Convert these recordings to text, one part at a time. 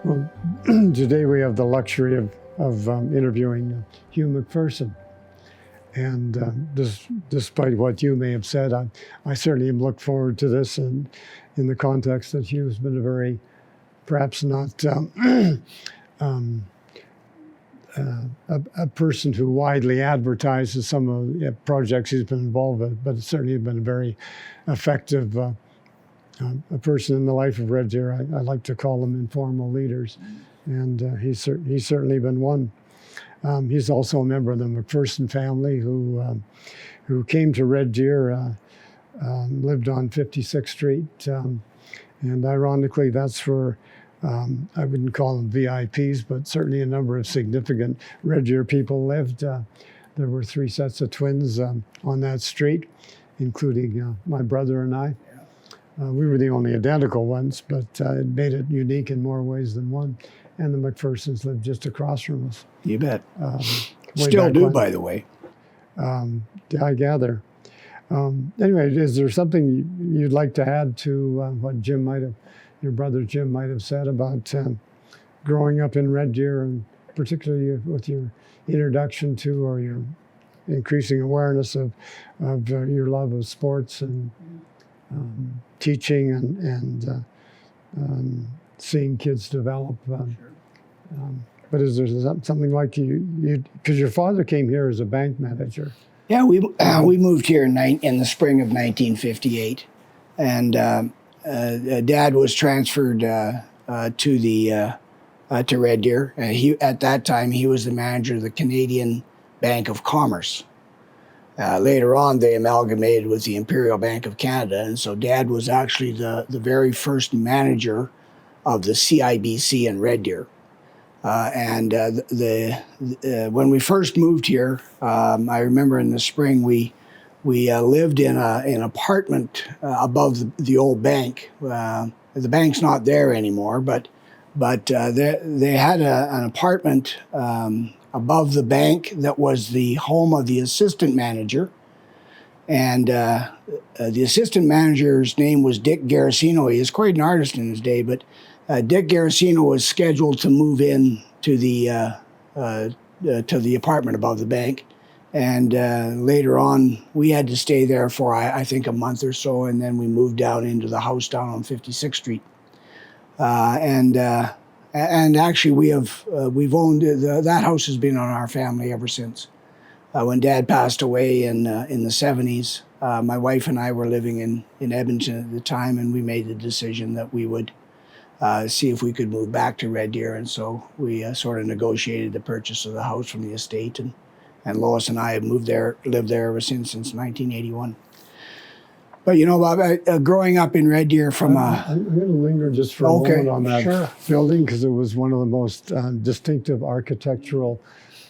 Well, today we have the luxury of interviewing Hugh McPherson. And despite what you may have said, I certainly am look forward to this, and in the context that Hugh's been a very, perhaps not a person who widely advertises some of the projects he's been involved with, but it's certainly been a very effective a person in the life of Red Deer. I like to call them informal leaders, and he's certainly been one. He's also a member of the McPherson family who came to Red Deer, lived on 56th Street, and ironically, that's where I wouldn't call them VIPs, but certainly a number of significant Red Deer people lived. There were 3 sets of twins on that street, including my brother and I. We were the only identical ones, but it made it unique in more ways than one. And the McPhersons lived just across from us. You bet. Still do, by the way. I gather. Anyway, is there something you'd like to add to what your brother Jim might have said about growing up in Red Deer, and particularly with your introduction to, or your increasing awareness of your love of sports and teaching and seeing kids develop? But is there something like you because your father came here as a bank manager? Yeah, we moved here in the spring of 1958, and Dad was transferred to Red Deer. At that time he was the manager of the Canadian Bank of Commerce. Later on, they amalgamated with the Imperial Bank of Canada, and so Dad was actually the very first manager of the CIBC in Red Deer. When we first moved here, I remember in the spring we lived in an apartment above the old bank. The bank's not there anymore, but they had an apartment above the bank that was the home of the assistant manager. And the assistant manager's name was Dick Garasino. He was quite an artist in his day, but Dick Garasino was scheduled to move in to the apartment above the bank. And later on, we had to stay there for, I think, a month or so, and then we moved down into the house down on 56th Street. And actually, we've owned that house has been on our family ever since. When Dad passed away in the 70s, my wife and I were living in Edmonton at the time, and we made the decision that we would see if we could move back to Red Deer, and so we sort of negotiated the purchase of the house from the estate, and Lois and I have lived there ever since 1981. But you know, Bob, growing up in Red Deer I'm going to linger just for a moment on that building, because it was one of the most distinctive architectural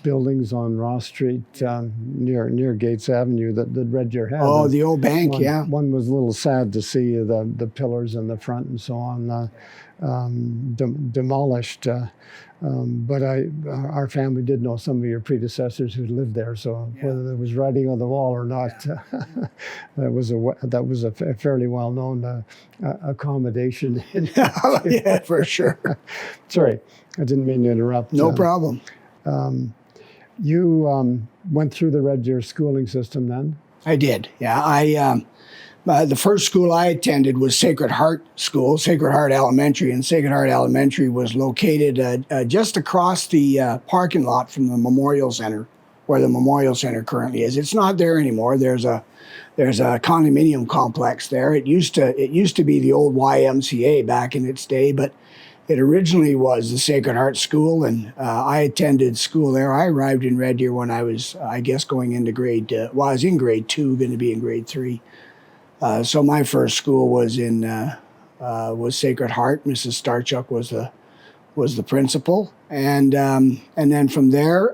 buildings on Ross Street near Gates Avenue that Red Deer had. Oh, the old bank, yeah. One was a little sad to see the pillars in the front and so on demolished. But our family did know some of your predecessors who lived there, so whether there was writing on the wall or not, that was a fairly well-known accommodation. Yeah, for sure. Sorry, I didn't mean to interrupt. No problem. You went through the Red Deer schooling system then? I did, yeah. The first school I attended was Sacred Heart School, Sacred Heart Elementary, and Sacred Heart Elementary was located just across the parking lot from the Memorial Center, where the Memorial Center currently is. It's not there anymore. There's a condominium complex there. It used to be the old YMCA back in its day, but it originally was the Sacred Heart School, and I attended school there. I arrived in Red Deer when I was, I guess, going into I was in grade 2, going to be in grade 3. So my first school was Sacred Heart. Mrs. Starchuk was the principal, and then from there,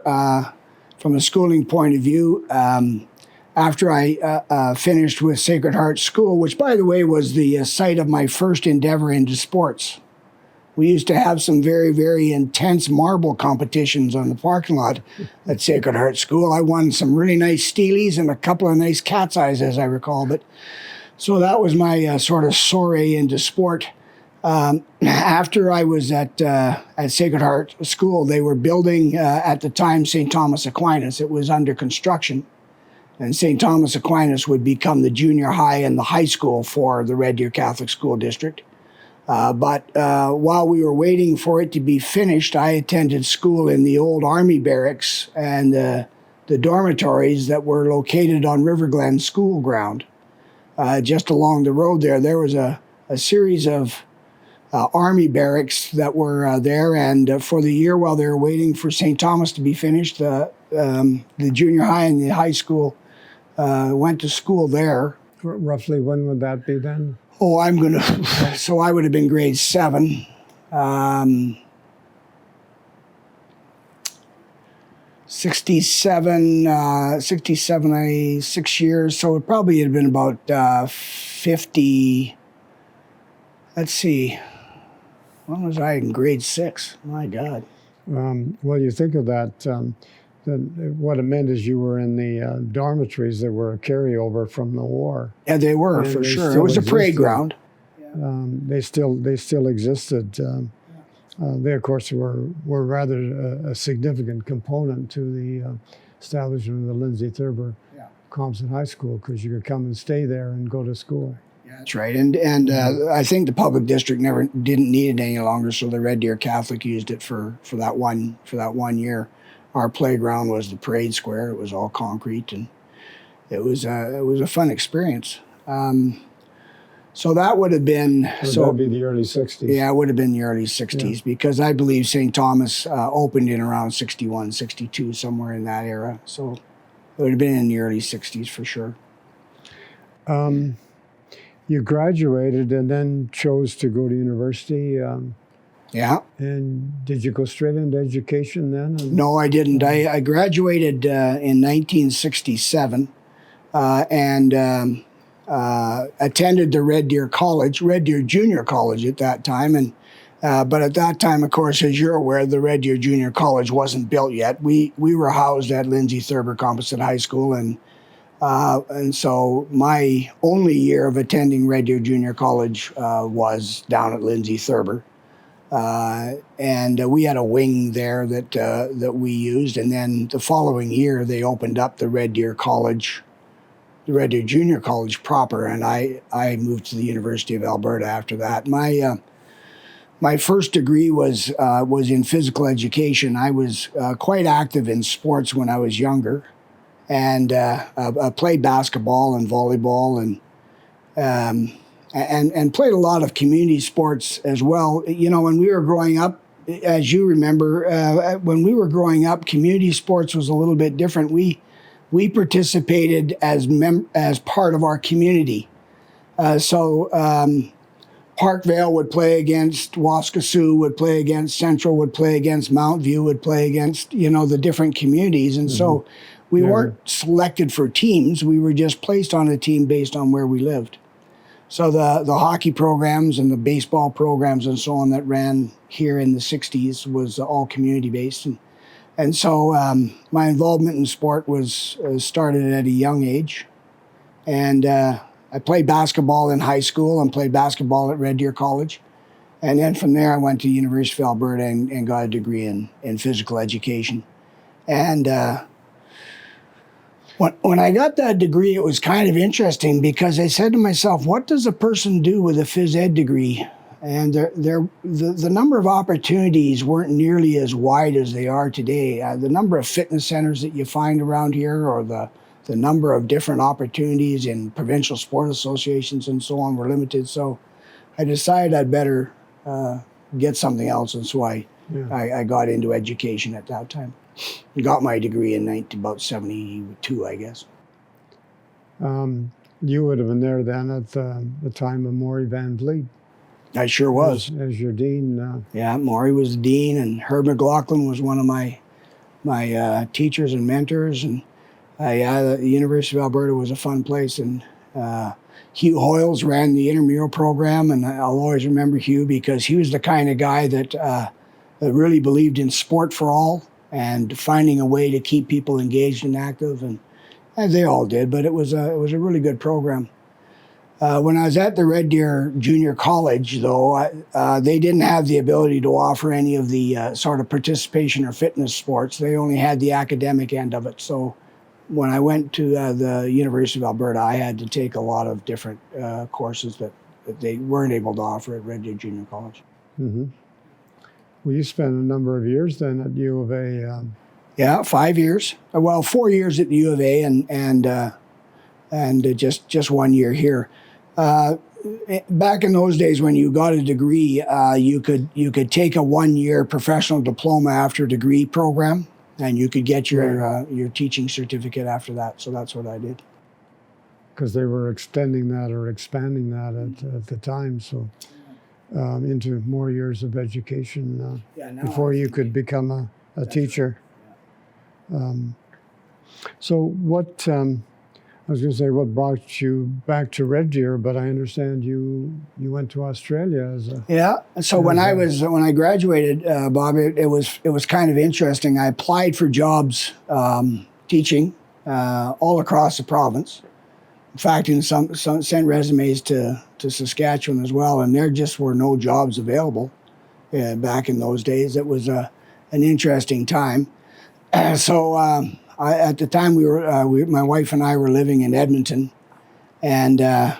from a schooling point of view, after I finished with Sacred Heart School, which by the way was the site of my first endeavor into sports. We used to have some very, very intense marble competitions on the parking lot at Sacred Heart School. I won some really nice steelies and a couple of nice cat's eyes, as I recall. But so that was my sort of soiree into sport. After I was at Sacred Heart School, they were building at the time St. Thomas Aquinas. It was under construction, and St. Thomas Aquinas would become the junior high and the high school for the Red Deer Catholic School District. But while we were waiting for it to be finished, I attended school in the old Army barracks and the dormitories that were located on River Glen School ground. Just along the road there, there was a series of Army barracks that were there, and for the year while they were waiting for St. Thomas to be finished, the junior high and the high school went to school there. Roughly when would that be then? Oh, so I would have been grade 7. 67, 6 years, so it probably had been about 50, let's see, when was I in grade 6? My God. Well, you think of that, what it meant is you were in the dormitories that were a carryover from the war. Yeah, they were, And for they sure. It still was a parade existed. ground. They still existed. They, of course, were rather a significant component to the establishment of the Lindsay Thurber Compson High School, because you could come and stay there and go to school. Yeah, that's right. And I think the public district didn't need it any longer, so the Red Deer Catholic used it for that one year. Our playground was the parade square. It was all concrete, and it was a fun experience. So that would have been That'd be the early 60s. Yeah, it would have been the early 60s, because I believe St. Thomas opened in around 61, 62, somewhere in that era. So it would have been in the early 60s for sure. You graduated and then chose to go to university. Yeah. And did you go straight into education then? No, I didn't. I graduated in 1967 and attended the Red Deer Junior College at that time. And but at that time, of course, as you're aware, the Red Deer Junior College wasn't built yet. We were housed at Lindsay Thurber Composite High School, and so my only year of attending Red Deer Junior College was down at Lindsay Thurber. And we had a wing there that we used, and then the following year they opened up the Red Deer College, the Red Deer Junior College proper, and I moved to the University of Alberta after that. My first degree was in physical education. I was quite active in sports when I was younger, and I played basketball and volleyball and played a lot of community sports as well. You know, when we were growing up, as you remember, when we were growing up, community sports was a little bit different. We participated as part of our community. So Parkvale would play against Waskesiu, would play against Central, would play against Mount View, would play against, the different communities. And so we weren't selected for teams. We were just placed on a team based on where we lived. So the hockey programs and the baseball programs and so on that ran here in the 60s was all community-based. And so my involvement in sport was started at a young age. And I played basketball in high school and played basketball at Red Deer College. And then from there, I went to University of Alberta and got a degree in physical education. And when I got that degree, it was kind of interesting because I said to myself, what does a person do with a phys ed degree? And the number of opportunities weren't nearly as wide as they are today. The number of fitness centers that you find around here, or the number of different opportunities in provincial sport associations and so on, were limited. So I decided I'd better get something else, and so I got into education at that time. Got my degree in about 72, I guess. You would have been there then at the time of Maury Van Vliet. I sure was. As your dean. Yeah, Maury was the dean, and Herb McLaughlin was one of my teachers and mentors. And the University of Alberta was a fun place. And Hugh Hoyles ran the intramural program, and I'll always remember Hugh because he was the kind of guy that really believed in sport for all and finding a way to keep people engaged and active, and they all did. But it was a really good program. When I was at the Red Deer Junior College, though, they didn't have the ability to offer any of the sort of participation or fitness sports. They only had the academic end of it. So when I went to the University of Alberta, I had to take a lot of different courses that they weren't able to offer at Red Deer Junior College. Mm-hmm. Well, you spent a number of years then at U of A. Yeah, 5 years. Well, 4 years at the U of A and just 1 year here. Back in those days, when you got a degree, you could take a 1 year professional diploma after degree program, and you could get your teaching certificate after that. So that's what I did. Because they were extending that or expanding that at the time, so into more years of education before you could become a teacher. So what? I was going to say what brought you back to Red Deer, but I understand you went to Australia as a So when I graduated, Bob, it was kind of interesting. I applied for jobs teaching all across the province. In fact, some sent resumes to Saskatchewan as well, and there just were no jobs available back in those days. It was an interesting time. At the time, my wife and I were living in Edmonton, and I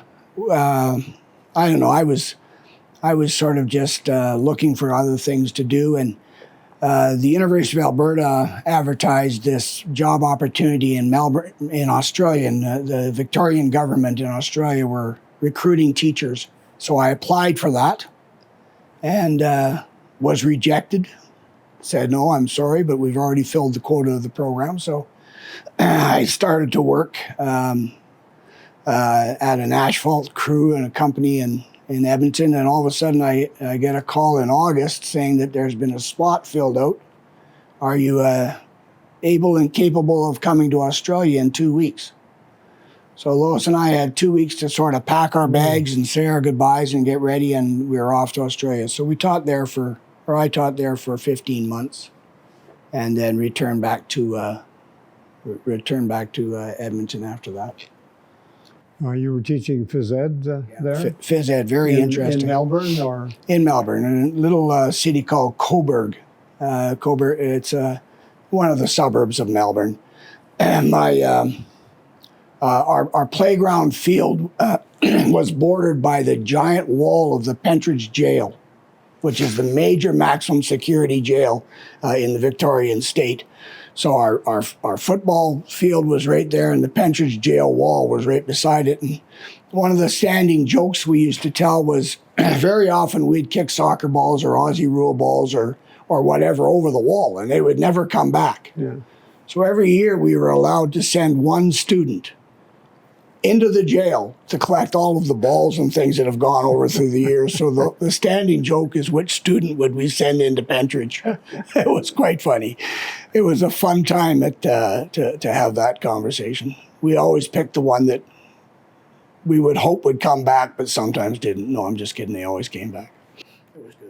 don't know. I was sort of just looking for other things to do, and the University of Alberta advertised this job opportunity in Melbourne, in Australia, and the Victorian government in Australia were recruiting teachers. So I applied for that, and was rejected. Said, no, I'm sorry, but we've already filled the quota of the program. So I started to work at an asphalt crew in a company in Edmonton, and all of a sudden I get a call in August saying that there's been a spot filled out. Are you able and capable of coming to Australia in 2 weeks? So Lois and I had 2 weeks to sort of pack our bags and say our goodbyes and get ready, and we were off to Australia. So I taught there for 15 months, and then returned back to Edmonton after that. You were teaching phys ed there? Phys ed, very interesting. In Melbourne or? In Melbourne, in a little city called Coburg. Coburg, it's one of the suburbs of Melbourne. And our playground field was bordered by the giant wall of the Pentridge Jail, which is the major maximum security jail in the Victorian state. So our football field was right there, and the Pentridge jail wall was right beside it. And one of the standing jokes we used to tell was very often we'd kick soccer balls or Aussie rule balls or whatever over the wall, and they would never come back. Yeah. So every year we were allowed to send one student into the jail to collect all of the balls and things that have gone over through the years. So the standing joke is, which student would we send into Pentridge? It was quite funny. It was a fun time to have that conversation. We always picked the one that we would hope would come back, but sometimes didn't. No, I'm just kidding. They always came back.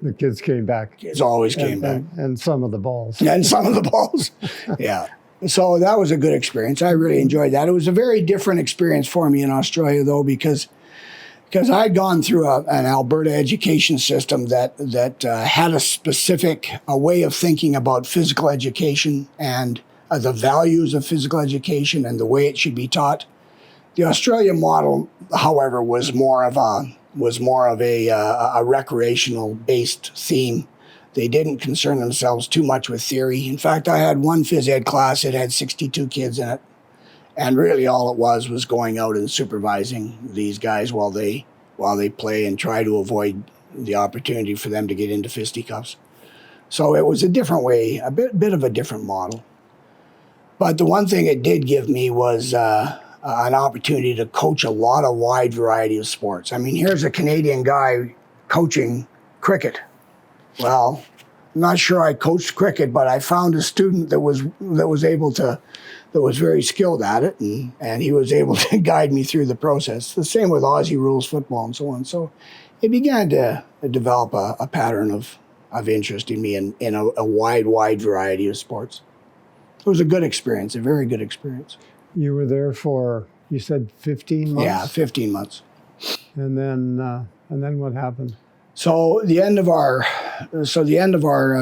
The kids came back. Kids always came back. And some of the balls. And some of the balls, yeah. So that was a good experience. I really enjoyed that. It was a very different experience for me in Australia, though, because I'd gone through an Alberta education system that had a specific way of thinking about physical education and the values of physical education and the way it should be taught. The Australian model, however, was more of a recreational-based theme. They didn't concern themselves too much with theory. In fact, I had one phys ed class that had 62 kids in it, and really all it was going out and supervising these guys while they play and try to avoid the opportunity for them to get into fisticuffs. So it was a different way, a bit of a different model. But the one thing it did give me was an opportunity to coach a lot of wide variety of sports. I mean, here's a Canadian guy coaching cricket. Well, I'm not sure I coached cricket, but I found a student that was very skilled at it, and he was able to guide me through the process. The same with Aussie rules football and so on. So it began to develop a pattern of interest in me in a wide variety of sports. It was a good experience, a very good experience. You were there for, you said 15 months? Yeah, 15 months. And then what happened? So the end of our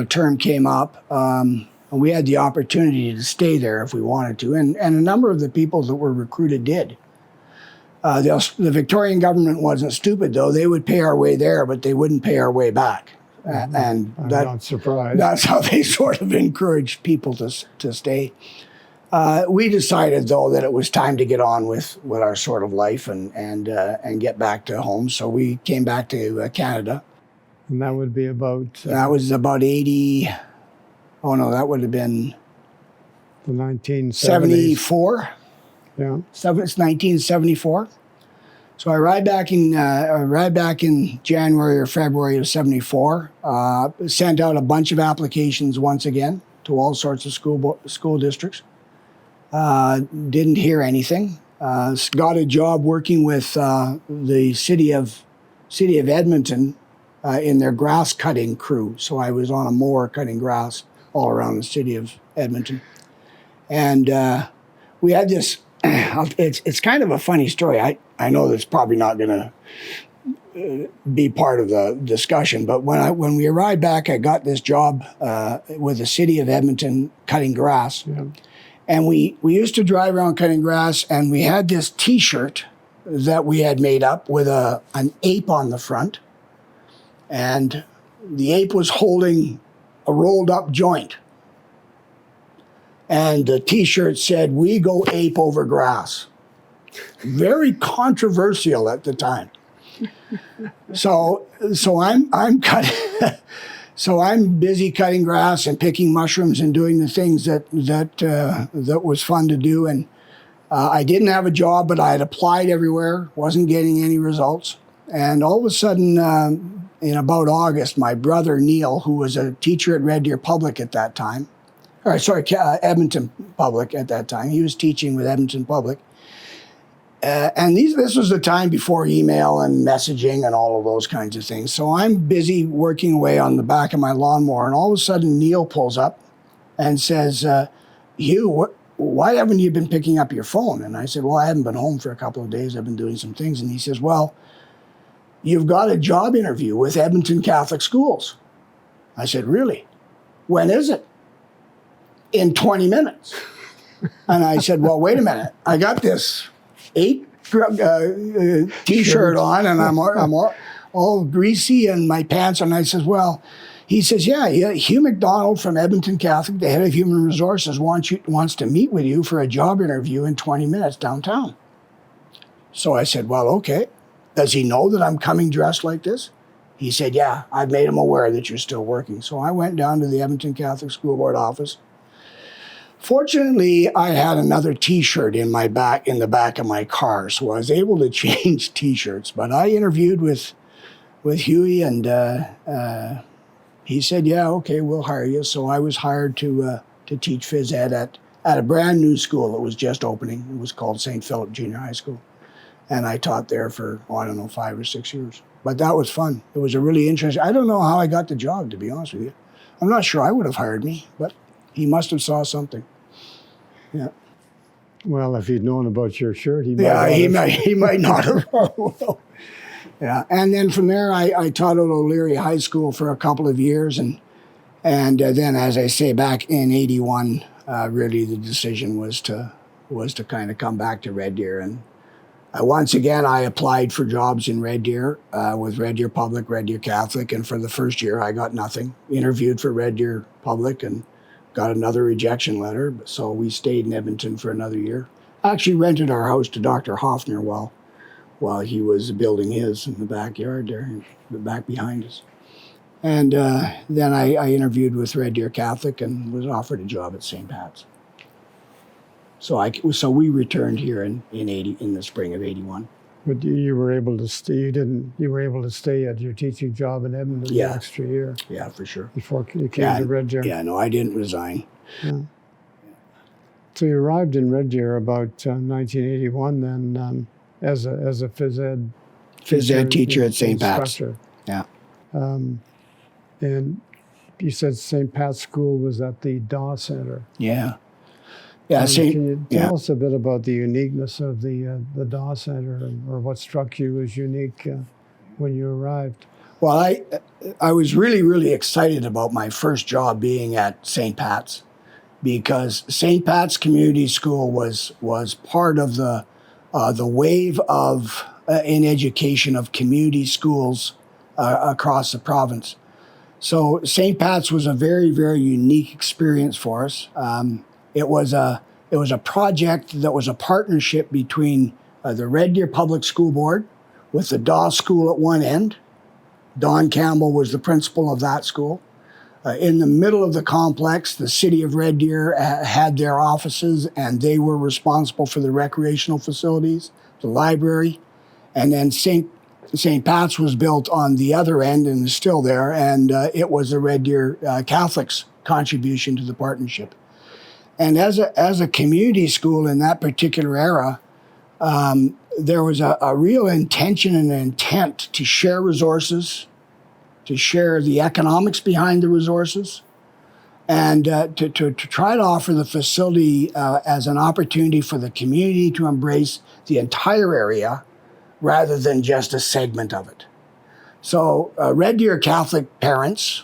term came up, and we had the opportunity to stay there if we wanted to, and a number of the people that were recruited did. The Victorian government wasn't stupid, though. They would pay our way there, but they wouldn't pay our way back. And I'm not surprised. That's how they sort of encouraged people to stay. We decided, though, that it was time to get on with our sort of life and get back to home. So we came back to Canada. And that would be about... that was about 80... Oh, no, that would have been... the 1970s. 74. Yeah. It's 1974. So I arrived back in January or February of 74. Sent out a bunch of applications once again to all sorts of school districts. Didn't hear anything. Got a job working with the city of Edmonton in their grass cutting crew. So I was on a mower cutting grass all around the city of Edmonton, and we had this. It's kind of a funny story. I know that's probably not going to be part of the discussion, but when we arrived back, I got this job with the city of Edmonton cutting grass. Yeah. And we used to drive around cutting grass, and we had this T-shirt that we had made up with an ape on the front, and the ape was holding a rolled-up joint. And the T-shirt said, "We go ape over grass." Very controversial at the time. So I'm cutting. So I'm busy cutting grass and picking mushrooms and doing the things that was fun to do. And I didn't have a job, but I had applied everywhere, wasn't getting any results. And all of a sudden, in about August, my brother Neil, who was a teacher at Red Deer Public at that time, Edmonton Public at that time, he was teaching with Edmonton Public. And this was the time before email and messaging and all of those kinds of things. So I'm busy working away on the back of my lawnmower, and all of a sudden Neil pulls up and says, "Hugh, why haven't you been picking up your phone?" And I said, "Well, I haven't been home for a couple of days. I've been doing some things." And he says, "Well, you've got a job interview with Edmonton Catholic Schools." I said, "Really? When is it?" "In 20 minutes. And I said, "Well, wait a minute. I got this T-shirt on, and I'm all greasy and my pants." And I says, "Well," he says, yeah, Hugh McDonald from Edmonton Catholic, the head of Human Resources, wants to meet with you for a job interview in 20 minutes downtown." So I said, "Well, okay. Does he know that I'm coming dressed like this?" He said, "Yeah, I've made him aware that you're still working." So I went down to the Edmonton Catholic School Board office. Fortunately, I had another T-shirt in the back of my car, so I was able to change T-shirts. But I interviewed with Hughie, and he said, "Yeah, okay, we'll hire you." So I was hired to teach phys ed at a brand new school that was just opening. It was called St. Philip Junior High School, and I taught there for 5 or 6 years. But that was fun. It was a really interesting. I don't know how I got the job, to be honest with you. I'm not sure I would have hired me, but he must have saw something. Yeah. Well, if he'd known about your shirt, he might not have. Yeah. And then from there, I taught at O'Leary High School for a couple of years, and then, as I say, back in '81, really the decision was to kind of come back to Red Deer, and once again I applied for jobs in Red Deer with Red Deer Public, Red Deer Catholic, and for the first year I got nothing. Interviewed for Red Deer Public and got another rejection letter, so we stayed in Edmonton for another year. Actually rented our house to Dr. Hoffner while he was building his in the backyard there, back behind us. And then I interviewed with Red Deer Catholic and was offered a job at St. Pat's. So we returned here in the spring of '81. But you were able to stay. You were able to stay at your teaching job in Edmonton the extra year. Yeah, for sure. Before you came to Red Deer. Yeah, no, I didn't resign. Yeah. So you arrived in Red Deer about 1981, then as a phys ed teacher at St. Pat's. Yeah. And you said St. Pat's School was at the Daw Center. Yeah. Yeah, Can you yeah. tell us a bit about the uniqueness of the Daw Center, or what struck you as unique when you arrived? Well, I was really, really excited about my first job being at St. Pat's, because St. Pat's Community School was part of the wave of in education of community schools across the province. So St. Pat's was a very, very unique experience for us. It was a project that was a partnership between the Red Deer Public School Board with the Daw School at one end. Don Campbell was the principal of that school. In the middle of the complex, the city of Red Deer had their offices, and they were responsible for the recreational facilities, the library, and then St. Pat's was built on the other end and is still there, and it was the Red Deer Catholics' contribution to the partnership. And as a community school in that particular era, there was a real intention and intent to share resources, to share the economics behind the resources, and to try to offer the facility as an opportunity for the community to embrace the entire area rather than just a segment of it. So Red Deer Catholic parents,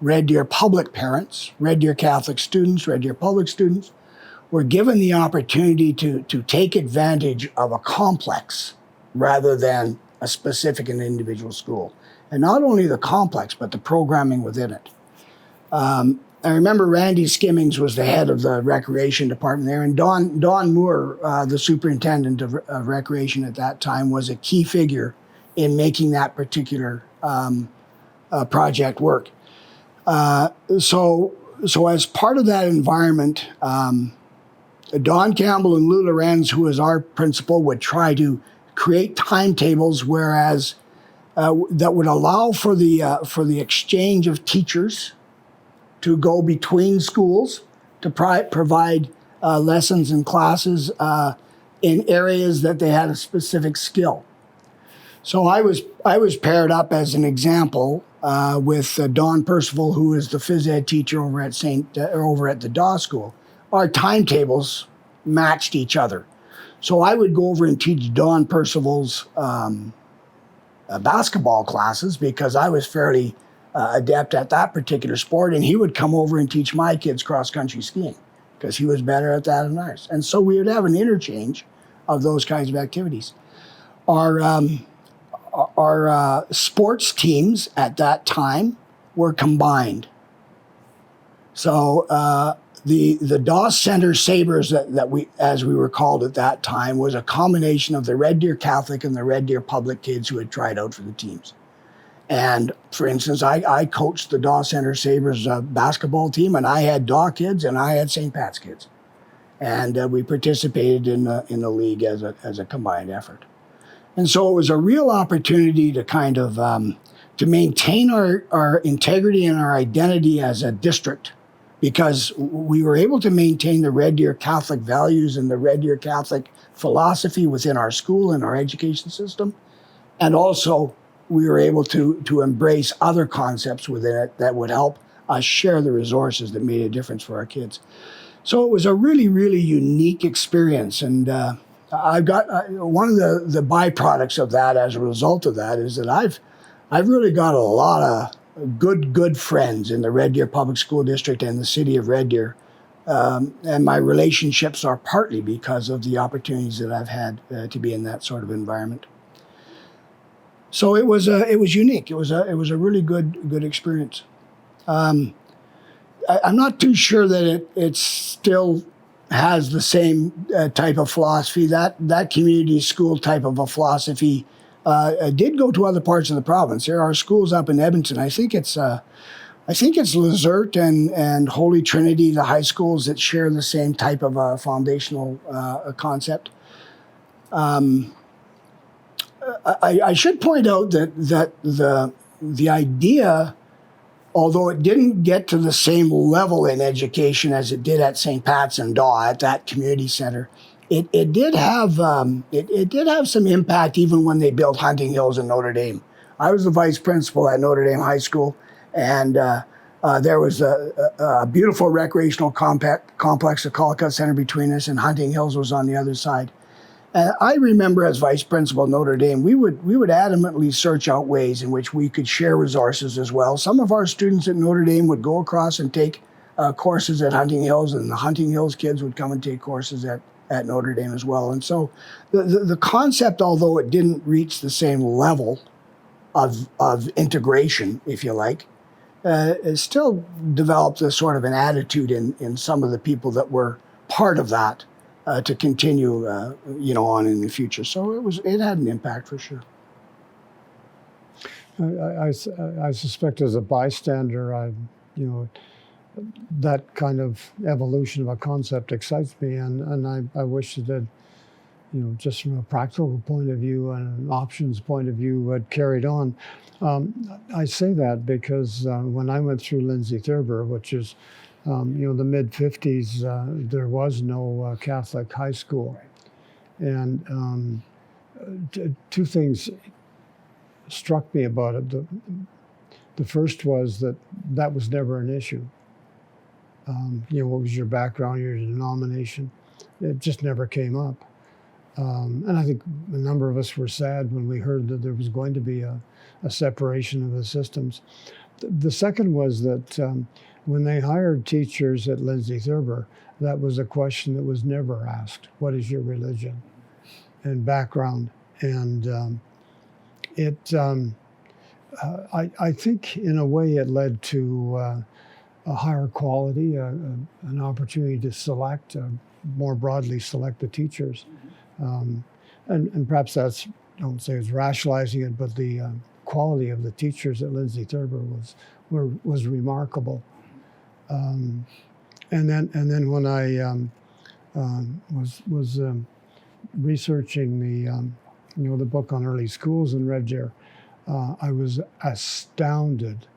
Red Deer public parents, Red Deer Catholic students, Red Deer public students were given the opportunity to take advantage of a complex rather than a specific and individual school. And not only the complex, but the programming within it. I remember Randy Skimmings was the head of the recreation department there, and Don Moore, the superintendent of recreation at that time, was a key figure in making that particular project work. So as part of that environment, Don Campbell and Lou Lorenz, who was our principal, would try to create timetables that would allow for the exchange of teachers to go between schools to provide lessons and classes in areas that they had a specific skill. So I was paired up as an example with Don Percival, who is the phys ed teacher over at the Daw School. Our timetables matched each other. So I would go over and teach Don Percival's basketball classes because I was fairly adept at that particular sport, and he would come over and teach my kids cross-country skiing because he was better at that than ours. And so we would have an interchange of those kinds of activities. Our sports teams at that time were combined. So the Doss Center Sabres that we, as we were called at that time, was a combination of the Red Deer Catholic and the Red Deer Public kids who had tried out for the teams. And for instance, I coached the Daw Center Sabres basketball team, and I had Daw kids and I had St. Pat's kids. And we participated in the league as a combined effort. And so it was a real opportunity to kind of to maintain our integrity and our identity as a district, because we were able to maintain the Red Deer Catholic values and the Red Deer Catholic philosophy within our school and our education system. And also we were able to embrace other concepts within it that would help us share the resources that made a difference for our kids. So it was a really, really unique experience. And I've got one of the byproducts of that as a result of that is that I've really got a lot of good friends in the Red Deer Public School District and the city of Red Deer. And my relationships are partly because of the opportunities that I've had to be in that sort of environment. So it was unique. It was a really good experience. I'm not too sure that it still has the same type of philosophy. That community school type of a philosophy did go to other parts of the province. There are schools up in Edmonton. I think it's Lizert and Holy Trinity, the high schools that share the same type of a foundational concept. I should point out that the idea, although it didn't get to the same level in education as it did at St. Pat's and Daw at that community center, it did have some impact even when they built Hunting Hills in Notre Dame. I was the vice principal at Notre Dame High School, and There was a beautiful recreational complex, a Colquitt Center between us, and Hunting Hills was on the other side. And I remember as vice principal at Notre Dame, we would adamantly search out ways in which we could share resources as well. Some of our students at Notre Dame would go across and take courses at Hunting Hills, and the Hunting Hills kids would come and take courses at Notre Dame as well. And so the concept, although it didn't reach the same level of integration, if you like, it still developed a sort of an attitude in some of the people that were part of that to continue, on in the future. So it had an impact for sure. I suspect as a bystander, that kind of evolution of a concept excites me, and I wish that, just from a practical point of view and an options point of view, had carried on. I say that because when I went through Lindsay Thurber, which is, the mid-50s, there was no Catholic high school. And two things struck me about it. The first was that was never an issue. What was your background, your denomination? It just never came up. And I think a number of us were sad when we heard that there was going to be a separation of the systems. The second was that when they hired teachers at Lindsay Thurber, that was a question that was never asked. What is your religion and background? And I think in a way it led to a higher quality, an opportunity to select, more broadly select the teachers. And perhaps that's, I don't say it's rationalizing it, but the quality of the teachers at Lindsay Thurber was remarkable. And then when I was researching the book on early schools in Red Deer, I was astounded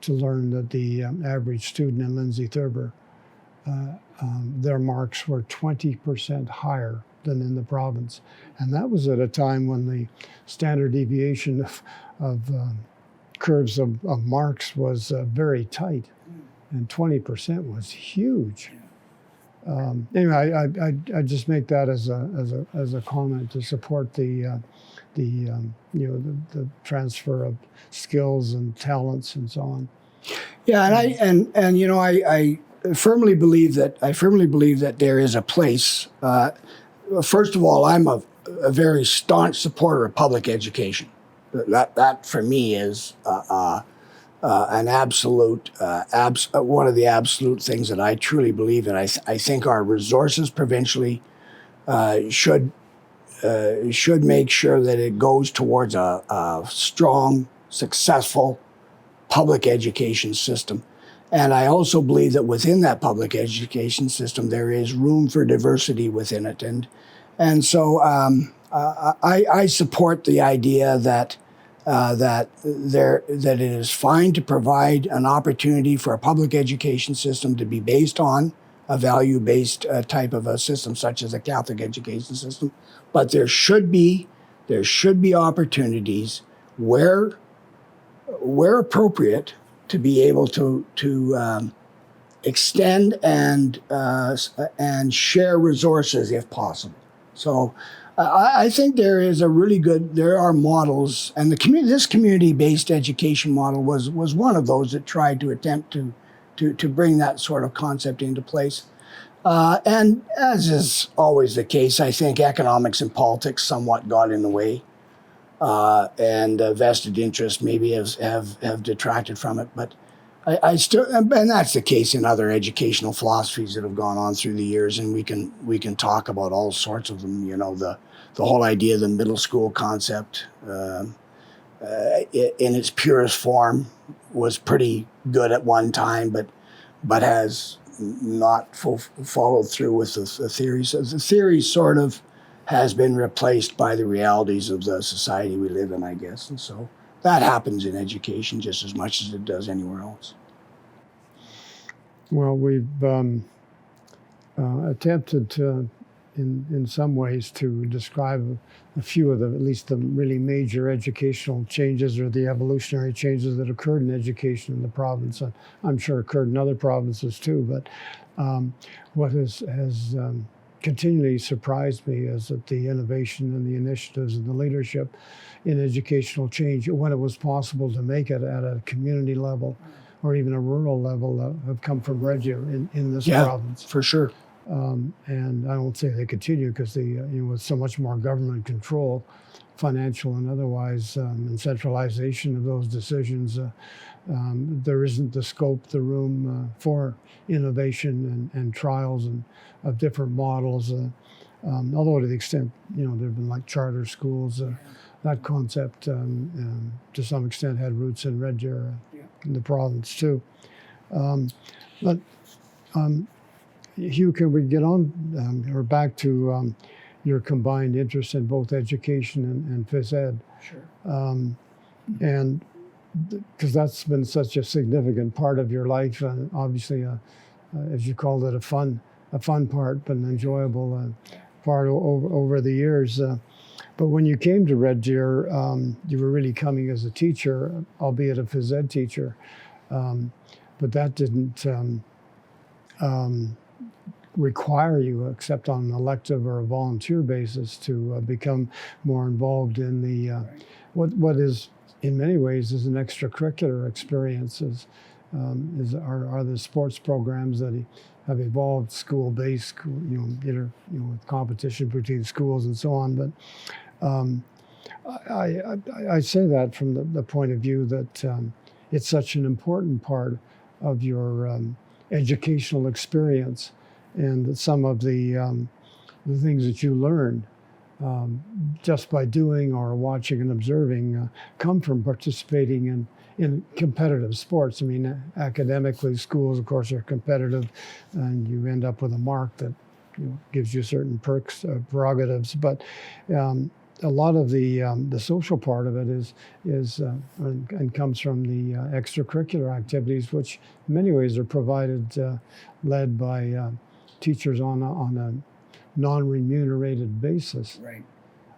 to learn that the average student in Lindsay Thurber, their marks were 20% higher than in the province. And that was at a time when the standard deviation of curves of marks was very tight, and 20% was huge. Anyway, I just make that as a comment to support the transfer of skills and talents and so on. Yeah, and I firmly believe that there is a place. First of all, I'm a very staunch supporter of public education. That for me is an absolute, one of the absolute things that I truly believe in. I think our resources provincially should make sure that it goes towards a strong, successful public education system. And I also believe that within that public education system, there is room for diversity within it. And so I support the idea that it is fine to provide an opportunity for a public education system to be based on a value-based type of a system, such as a Catholic education system. But there should be opportunities where appropriate to be able to extend and share resources if possible. So I think there are models, and this community-based education model was one of those that tried to attempt to bring that sort of concept into place. And as is always the case, I think economics and politics somewhat got in the way. And vested interests maybe have detracted from it. But I still, and that's the case in other educational philosophies that have gone on through the years, and we can talk about all sorts of them. The whole idea of the middle school concept, in its purest form, was pretty good at one time, but has not followed through with the theories. So the theory sort of has been replaced by the realities of the society we live in, I guess. And so that happens in education just as much as it does anywhere else. Well, we've attempted to in some ways to describe a few of at least the really major educational changes or the evolutionary changes that occurred in education in the province. I'm sure occurred in other provinces too, but what has continually surprised me is that the innovation and the initiatives and the leadership in educational change, when it was possible to make it at a community level or even a rural level, have come from Red Deer in this province. For sure. And I don't say they continue because with so much more government control, financial and otherwise, and centralization of those decisions, there isn't the scope, the room for innovation and trials and of different models. Although to the extent there have been like charter schools, that concept to some extent had roots in Red Deer in the province too. But Hugh, can we get on or back to your combined interest in both education and phys ed? Sure. And because that's been such a significant part of your life, and obviously, as you called it, a fun part, but an enjoyable part over the years. But when you came to Red Deer, you were really coming as a teacher, albeit a phys ed teacher. But that didn't require you, except on an elective or a volunteer basis, to become more involved in the what is in many ways is an extracurricular experience. Are the sports programs that have evolved school-based, with competition between schools and so on. But I say that from the point of view that it's such an important part of your educational experience, and that some of the things that you learn just by doing or watching and observing come from participating in competitive sports. I mean, academically, schools, of course, are competitive, and you end up with a mark that gives you certain perks, prerogatives. But a lot of the social part of it is and comes from the extracurricular activities, which in many ways are provided, led by teachers on a non-remunerated basis. Right.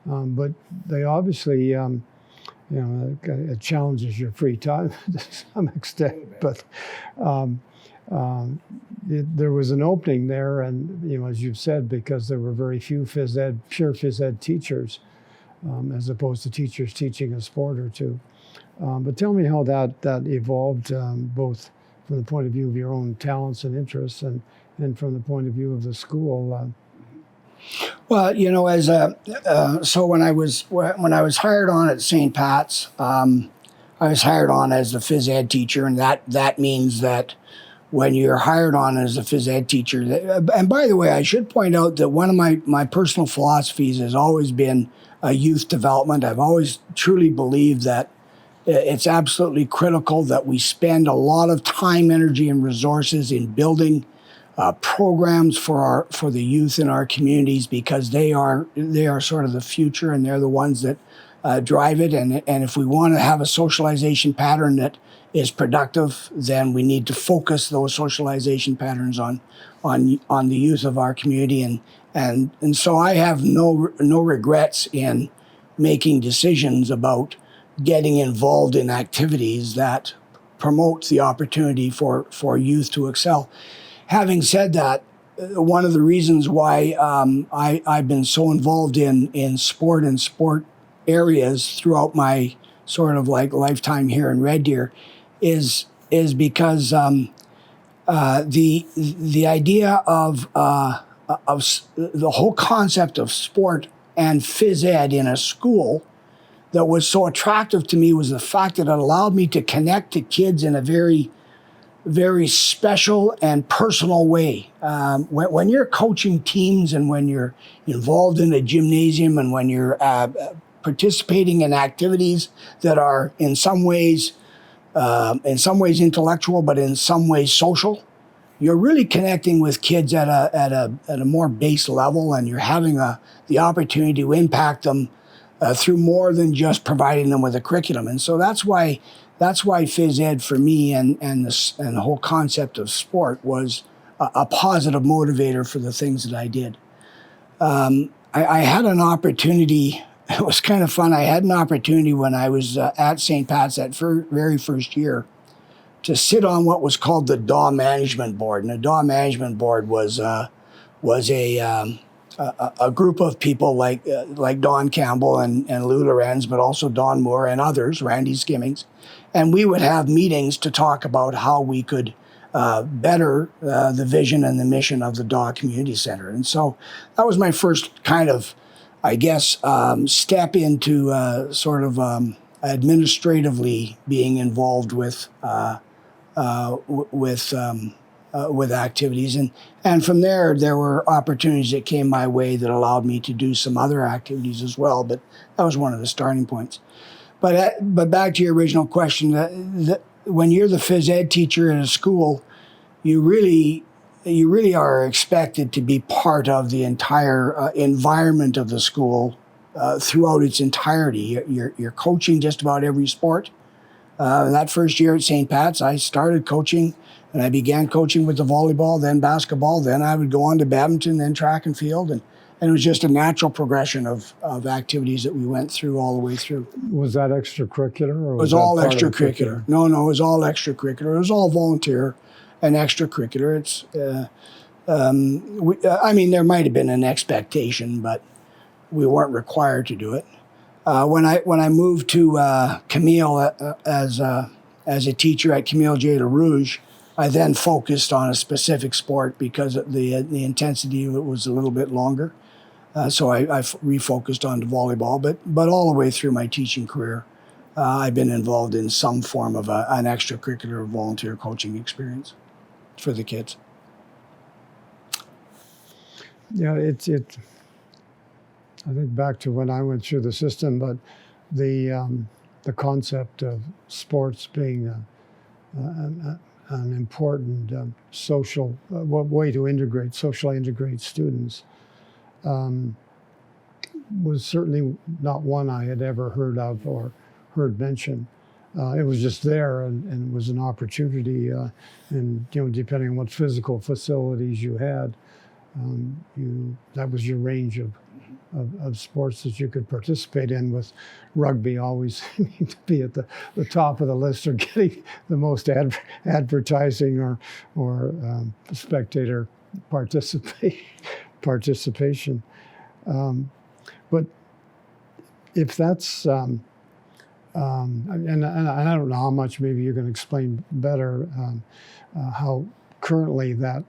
But they obviously, it challenges your free time to some extent. But there was an opening there, and as you've said, because there were very few pure phys ed teachers, as opposed to teachers teaching a sport or two. But tell me how that evolved, both from the point of view of your own talents and interests, and from the point of view of the school. Well, so when I was hired on at St. Pat's, I was hired on as the phys ed teacher, and that means that when you're hired on as a phys ed teacher, and by the way, I should point out that one of my personal philosophies has always been youth development. I've always truly believed that it's absolutely critical that we spend a lot of time, energy, and resources in building programs for the youth in our communities, because they are sort of the future, and they're the ones that drive it. And if we want to have a socialization pattern that is productive, then we need to focus those socialization patterns on the youth of our community. And so I have no regrets in making decisions about getting involved in activities that promote the opportunity for youth to excel. Having said that, one of the reasons why I've been so involved in sport and sport areas throughout my sort of like lifetime here in Red Deer is because the idea of the whole concept of sport and phys ed in a school that was so attractive to me was the fact that it allowed me to connect to kids in a very, very special and personal way. When you're coaching teams, and when you're involved in a gymnasium, and when you're participating in activities that are in some ways intellectual, but in some ways social, you're really connecting with kids at a more base level, and you're having the opportunity to impact them through more than just providing them with a curriculum. And so that's why phys ed for me and the whole concept of sport was a positive motivator for the things that I did. I had an opportunity. It was kind of fun. I had an opportunity when I was at St. Pat's that very first year to sit on what was called the DAW Management Board. And the DAW Management Board was a group of people like Don Campbell and Lou Lorenz, but also Don Moore and others, Randy Skimmings. And we would have meetings to talk about how we could better the vision and the mission of the DAW Community Center. And so that was my first kind of, I guess, step into sort of administratively being involved with activities, and from there were opportunities that came my way that allowed me to do some other activities as well. But that was one of the starting points. But back to your original question, when you're the phys ed teacher in a school, you really are expected to be part of the entire environment of the school throughout its entirety. You're coaching just about every sport. That first year at St. Pat's, I started coaching, and I began coaching with the volleyball, then basketball, then I would go on to badminton, then track and field, and it was just a natural progression of activities that we went through all the way through. Was that extracurricular? Or It was all extracurricular. No, it was all extracurricular. It was all volunteer and extracurricular. I mean, there might have been an expectation, but we weren't required to do it. When I moved to Camille as a teacher at Camille J. LaRouge, I then focused on a specific sport because the intensity of it was a little bit longer. So I refocused on the volleyball, but all the way through my teaching career, I've been involved in some form of an extracurricular volunteer coaching experience for the kids. Yeah, I think back to when I went through the system, but the concept of sports being an important social way to socially integrate students was certainly not one I had ever heard of or heard mentioned. It was just there, and it was an opportunity. And depending on what physical facilities you had, that was your range of sports that you could participate in, with rugby always seeming to be at the top of the list, or getting the most advertising or spectator participation. But if that's, and I don't know how much, maybe you can explain better how currently that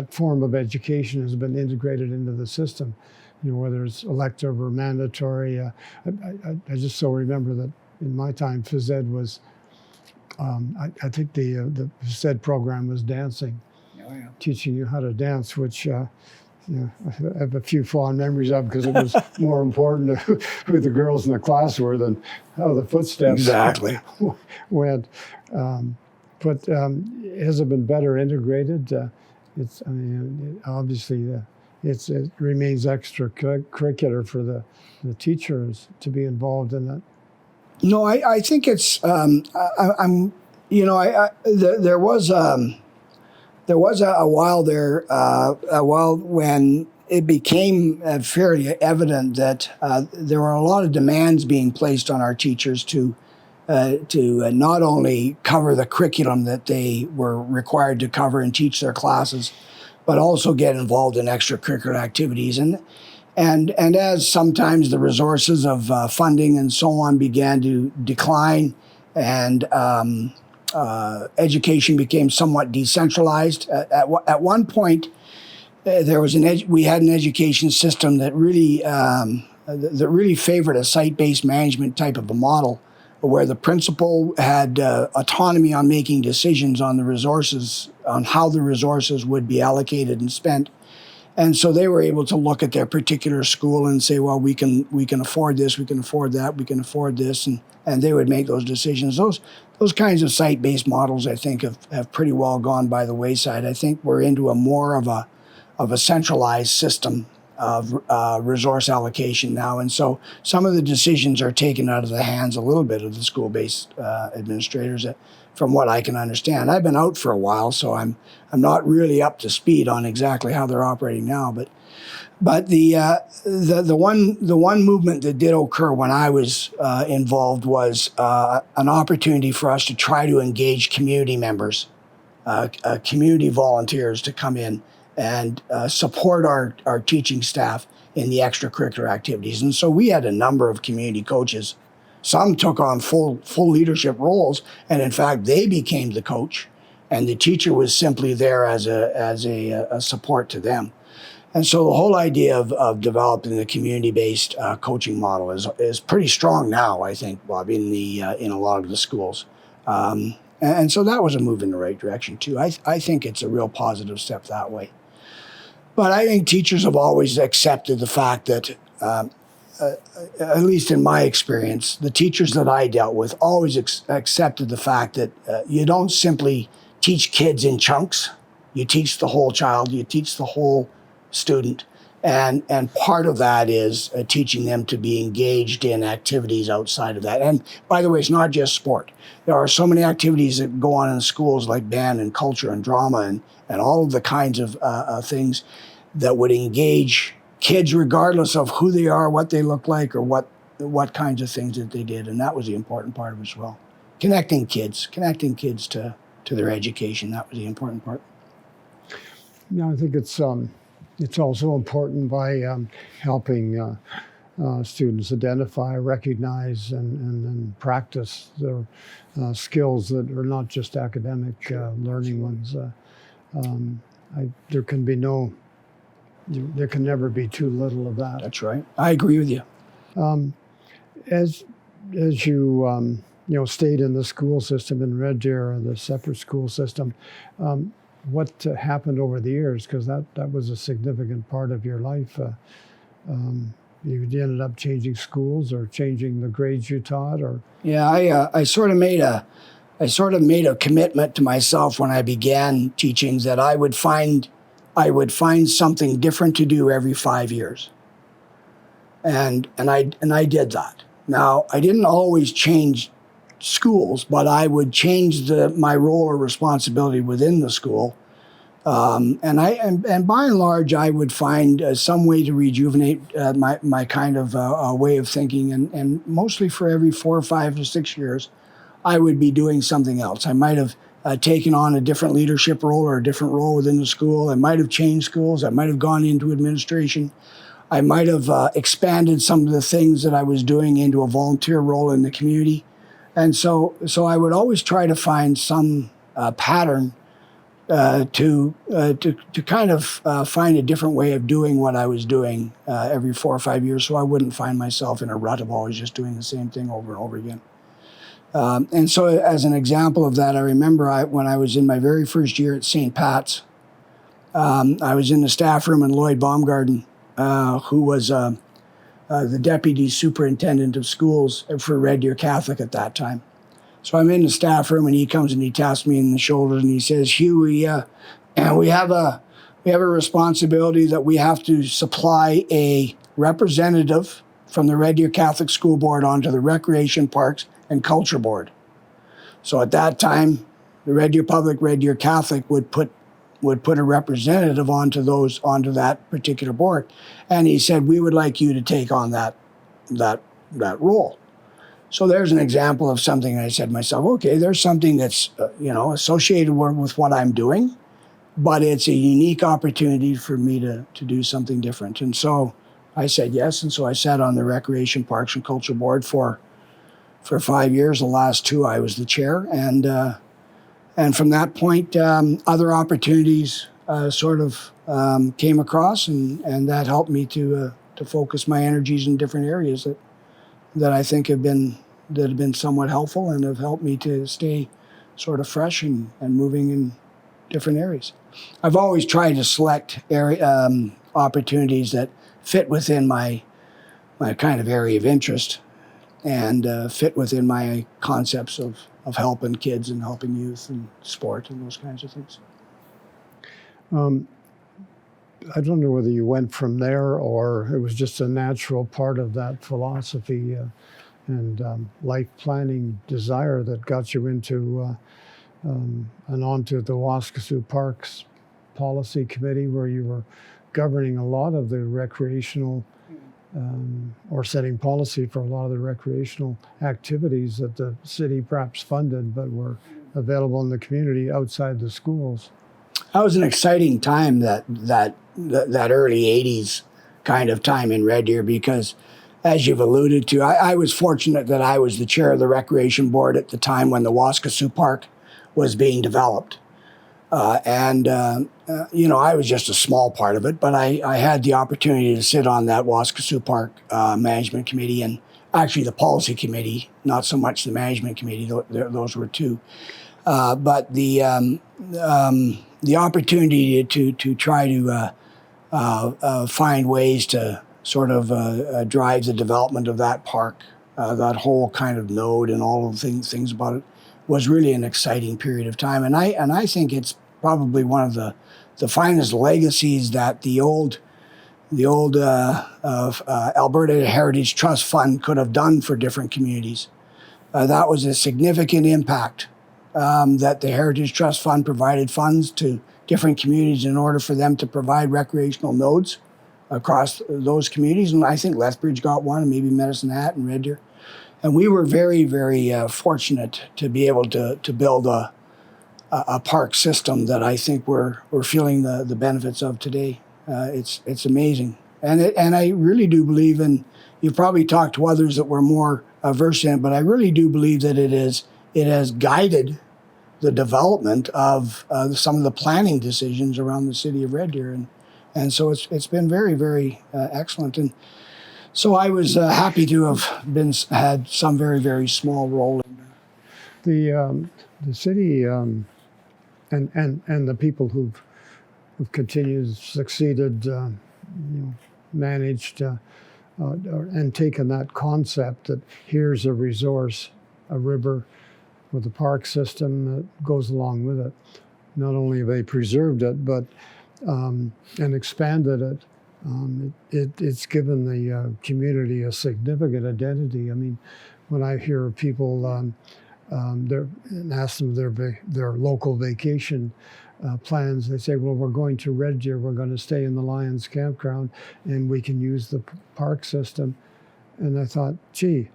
form of education has been integrated into the system, whether it's elective or mandatory. I just so remember that in my time, phys ed was, I think the phys ed program was dancing, teaching you how to dance, which I have a few fond memories of, because it was more important who the girls in the class were than how the footsteps went. But has it been better integrated? Obviously, it remains extracurricular for the teachers to be involved in that. No, I think it's. There was a while there, when it became fairly evident that there were a lot of demands being placed on our teachers to not only cover the curriculum that they were required to cover and teach their classes, but also get involved in extracurricular activities. And as sometimes the resources of funding and so on began to decline, and education became somewhat decentralized, at one point there was we had an education system that really favored a site-based management type of a model, where the principal had autonomy on making decisions on the resources, on how the resources would be allocated and spent. And so they were able to look at their particular school and say, well, we can afford this, we can afford that, we can afford this, and they would make those decisions. Those kinds of site-based models, I think, have pretty well gone by the wayside. I think we're into a more of a centralized system of resource allocation now, and so some of the decisions are taken out of the hands a little bit of the school-based administrators. From what I can understand, I've been out for a while, so I'm not really up to speed on exactly how they're operating now. But the one movement that did occur when I was involved was an opportunity for us to try to engage community members, community volunteers to come in and support our teaching staff in the extracurricular activities. And so we had a number of community coaches. Some took on full leadership roles, and in fact, they became the coach, and the teacher was simply there as a support to them. And so the whole idea of developing the community-based coaching model is pretty strong now, I think, Bob, in a lot of the schools. And so that was a move in the right direction too. I think it's a real positive step that way. But I think teachers have always accepted the fact that, at least in my experience, the teachers that I dealt with always accepted the fact that you don't simply teach kids in chunks. You teach the whole child. You teach the whole student. And part of that is teaching them to be engaged in activities outside of that. And by the way, it's not just sport. There are so many activities that go on in schools like band and culture and drama and all of the kinds of things that would engage kids regardless of who they are, what they look like, or what kinds of things that they did. And that was the important part of it as well. Connecting kids to their education. That was the important part. Yeah, I think it's also important by helping students identify, recognize, and practice their skills that are not just academic learning ones. There can never be too little of that. That's right. I agree with you. As you stayed in the school system in Red Deer, the separate school system, what happened over the years? Because that was a significant part of your life. You ended up changing schools or changing the grades you taught, or yeah, I sort of made a commitment to myself when I began teaching that I would find something different to do every 5 years, and I did that. Now, I didn't always change schools, but I would change my role or responsibility within the school. And by and large, I would find some way to rejuvenate my kind of way of thinking. And mostly for every 4 or 5 or 6 years, I would be doing something else. I might have taken on a different leadership role or a different role within the school. I might have changed schools. I might have gone into administration. I might have expanded some of the things that I was doing into a volunteer role in the community. And so I would always try to find some pattern to kind of find a different way of doing what I was doing every 4 or 5 years, so I wouldn't find myself in a rut of always just doing the same thing over and over again. And so as an example of that, I remember when I was in my very first year at St. Pat's, I was in the staff room, and Lloyd Baumgarten, who was the deputy superintendent of schools for Red Deer Catholic at that time. So I'm in the staff room, and he comes and he taps me in the shoulders and he says, "Hugh, we have a responsibility that we have to supply a representative from the Red Deer Catholic School Board onto the Recreation, Parks, and Culture Board." So at that time, the Red Deer Public, Red Deer Catholic would put a representative onto that particular board, and he said, "We would like you to take on that role." So there's an example of something I said to myself, okay, there's something that's associated with what I'm doing, but it's a unique opportunity for me to do something different. And so I said yes, and so I sat on the Recreation, Parks, and Culture Board for 5 years. The last 2, I was the chair, and from that point, other opportunities sort of came across, and that helped me to focus my energies in different areas that I think have been somewhat helpful and have helped me to stay sort of fresh and moving in different areas. I've always tried to select opportunities that fit within my kind of area of interest and fit within my concepts of helping kids and helping youth and sport and those kinds of things. I don't know whether you went from there or it was just a natural part of that philosophy and life planning desire that got you into and onto the Waskesiu Parks Policy Committee, where you were governing a lot of the recreational or setting policy for a lot of the recreational activities that the city perhaps funded but were available in the community outside the schools. That was an exciting time, that early '80s kind of time in Red Deer, because, as you've alluded to, I was fortunate that I was the chair of the Recreation Board at the time when the Waskesiu Park was being developed. You know, I was just a small part of it, but I had the opportunity to sit on that Waskesiu Park Management Committee, and actually the Policy Committee, not so much the Management Committee, those were two. But the opportunity to try to find ways to sort of drive the development of that park, that whole kind of node and all of the things about it, was really an exciting period of time. And I think it's probably one of the finest legacies that the old Alberta Heritage Trust Fund could have done for different communities. That was a significant impact, that the Heritage Trust Fund provided funds to different communities in order for them to provide recreational nodes across those communities. And I think Lethbridge got one, and maybe Medicine Hat and Red Deer. And we were very, very fortunate to be able to build a park system that I think we're feeling the benefits of today. It's amazing. And I really do believe, and you've probably talked to others that were more versed in it, but I really do believe that it has guided the development of some of the planning decisions around the city of Red Deer. And so it's been very, very excellent. And so I was happy to have had some very, very small role in that. The city and the people who've continued, succeeded, managed and taken that concept that here's a resource, a river with a park system that goes along with it. Not only have they preserved it, but and expanded it. It's given the community a significant identity. I mean, when I hear people and ask them their local vacation plans, they say, well, we're going to Red Deer, we're going to stay in the Lions campground, and we can use the park system. And I thought, gee,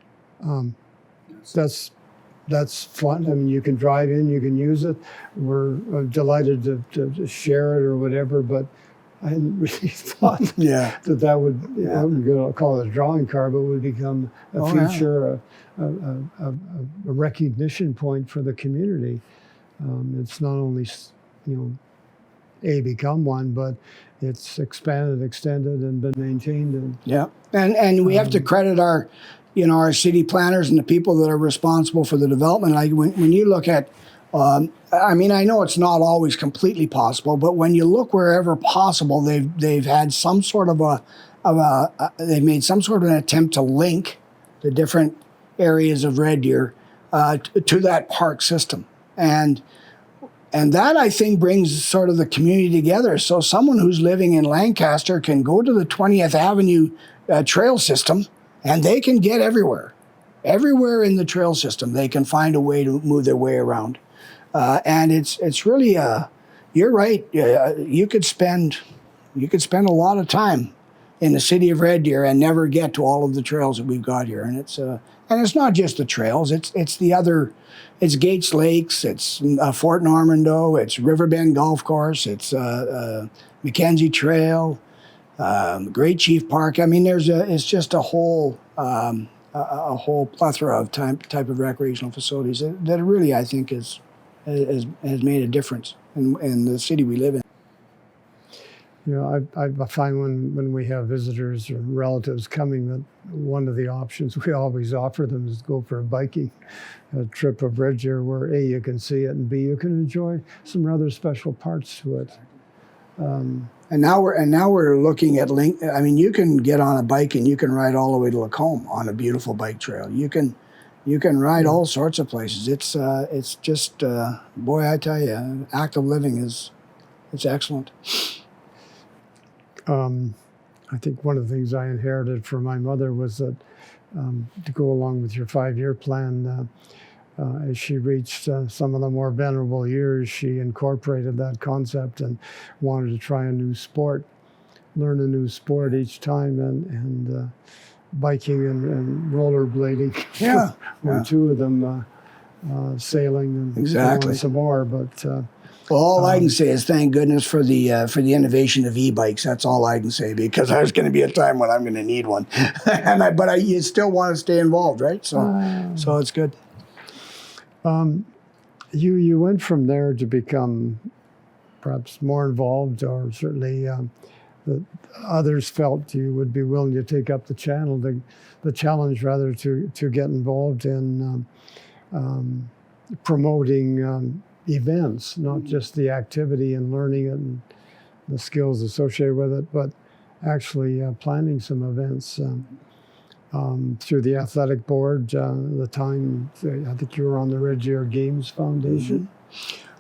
that's fun. I mean, you can drive in, you can use it. We're delighted to share it or whatever, but I hadn't really thought that would, I wouldn't going to call it a drawing card, but would become a feature, a recognition point for the community. It's not only, become one, but it's expanded, extended, and been maintained. And we have to credit our city planners and the people that are responsible for the development. Like when you look at, I mean, I know it's not always completely possible, but when you look wherever possible, they've had some sort of they've made some sort of an attempt to link the different areas of Red Deer to that park system, and that, I think, brings sort of the community together. So someone who's living in Lancaster can go to the 20th Avenue trail system, and they can get everywhere. Everywhere in the trail system, they can find a way to move their way around. And it's really, you're right. You could spend a lot of time in the city of Red Deer and never get to all of the trails that we've got here. And it's not just the trails. It's the other. It's Gates Lakes. It's Fort Normando. It's Riverbend Golf Course. It's Mackenzie Trail. Great Chief Park. I mean, it's just a whole plethora of type of recreational facilities that really, I think, has made a difference in the city we live in. I find when we have visitors or relatives coming that one of the options we always offer them is to go for a biking trip of Red Deer, where A, you can see it, and B, you can enjoy some rather special parts to it. And now we're looking at I mean, you can get on a bike and you can ride all the way to Lacombe on a beautiful bike trail. You can ride all sorts of places. It's just boy, I tell you, active living it's excellent. I think one of the things I inherited from my mother was that to go along with your 5-year plan, as she reached some of the more venerable years, she incorporated that concept and wanted to try a new sport, learn a new sport each time, and biking and rollerblading Yeah, were yeah. two of them, sailing and Exactly. some more. But Well, all I can say is thank goodness for the innovation of e-bikes. That's all I can say, because there's going to be a time when I'm going to need one, but you still want to stay involved, right? So it's good. you went from there to become perhaps more involved, or certainly the others felt you would be willing to take up the challenge rather, to get involved in promoting events, not just the activity and learning it and the skills associated with it, but actually planning some events through the athletic board. The time, I think you were on the Red Deer Games Foundation.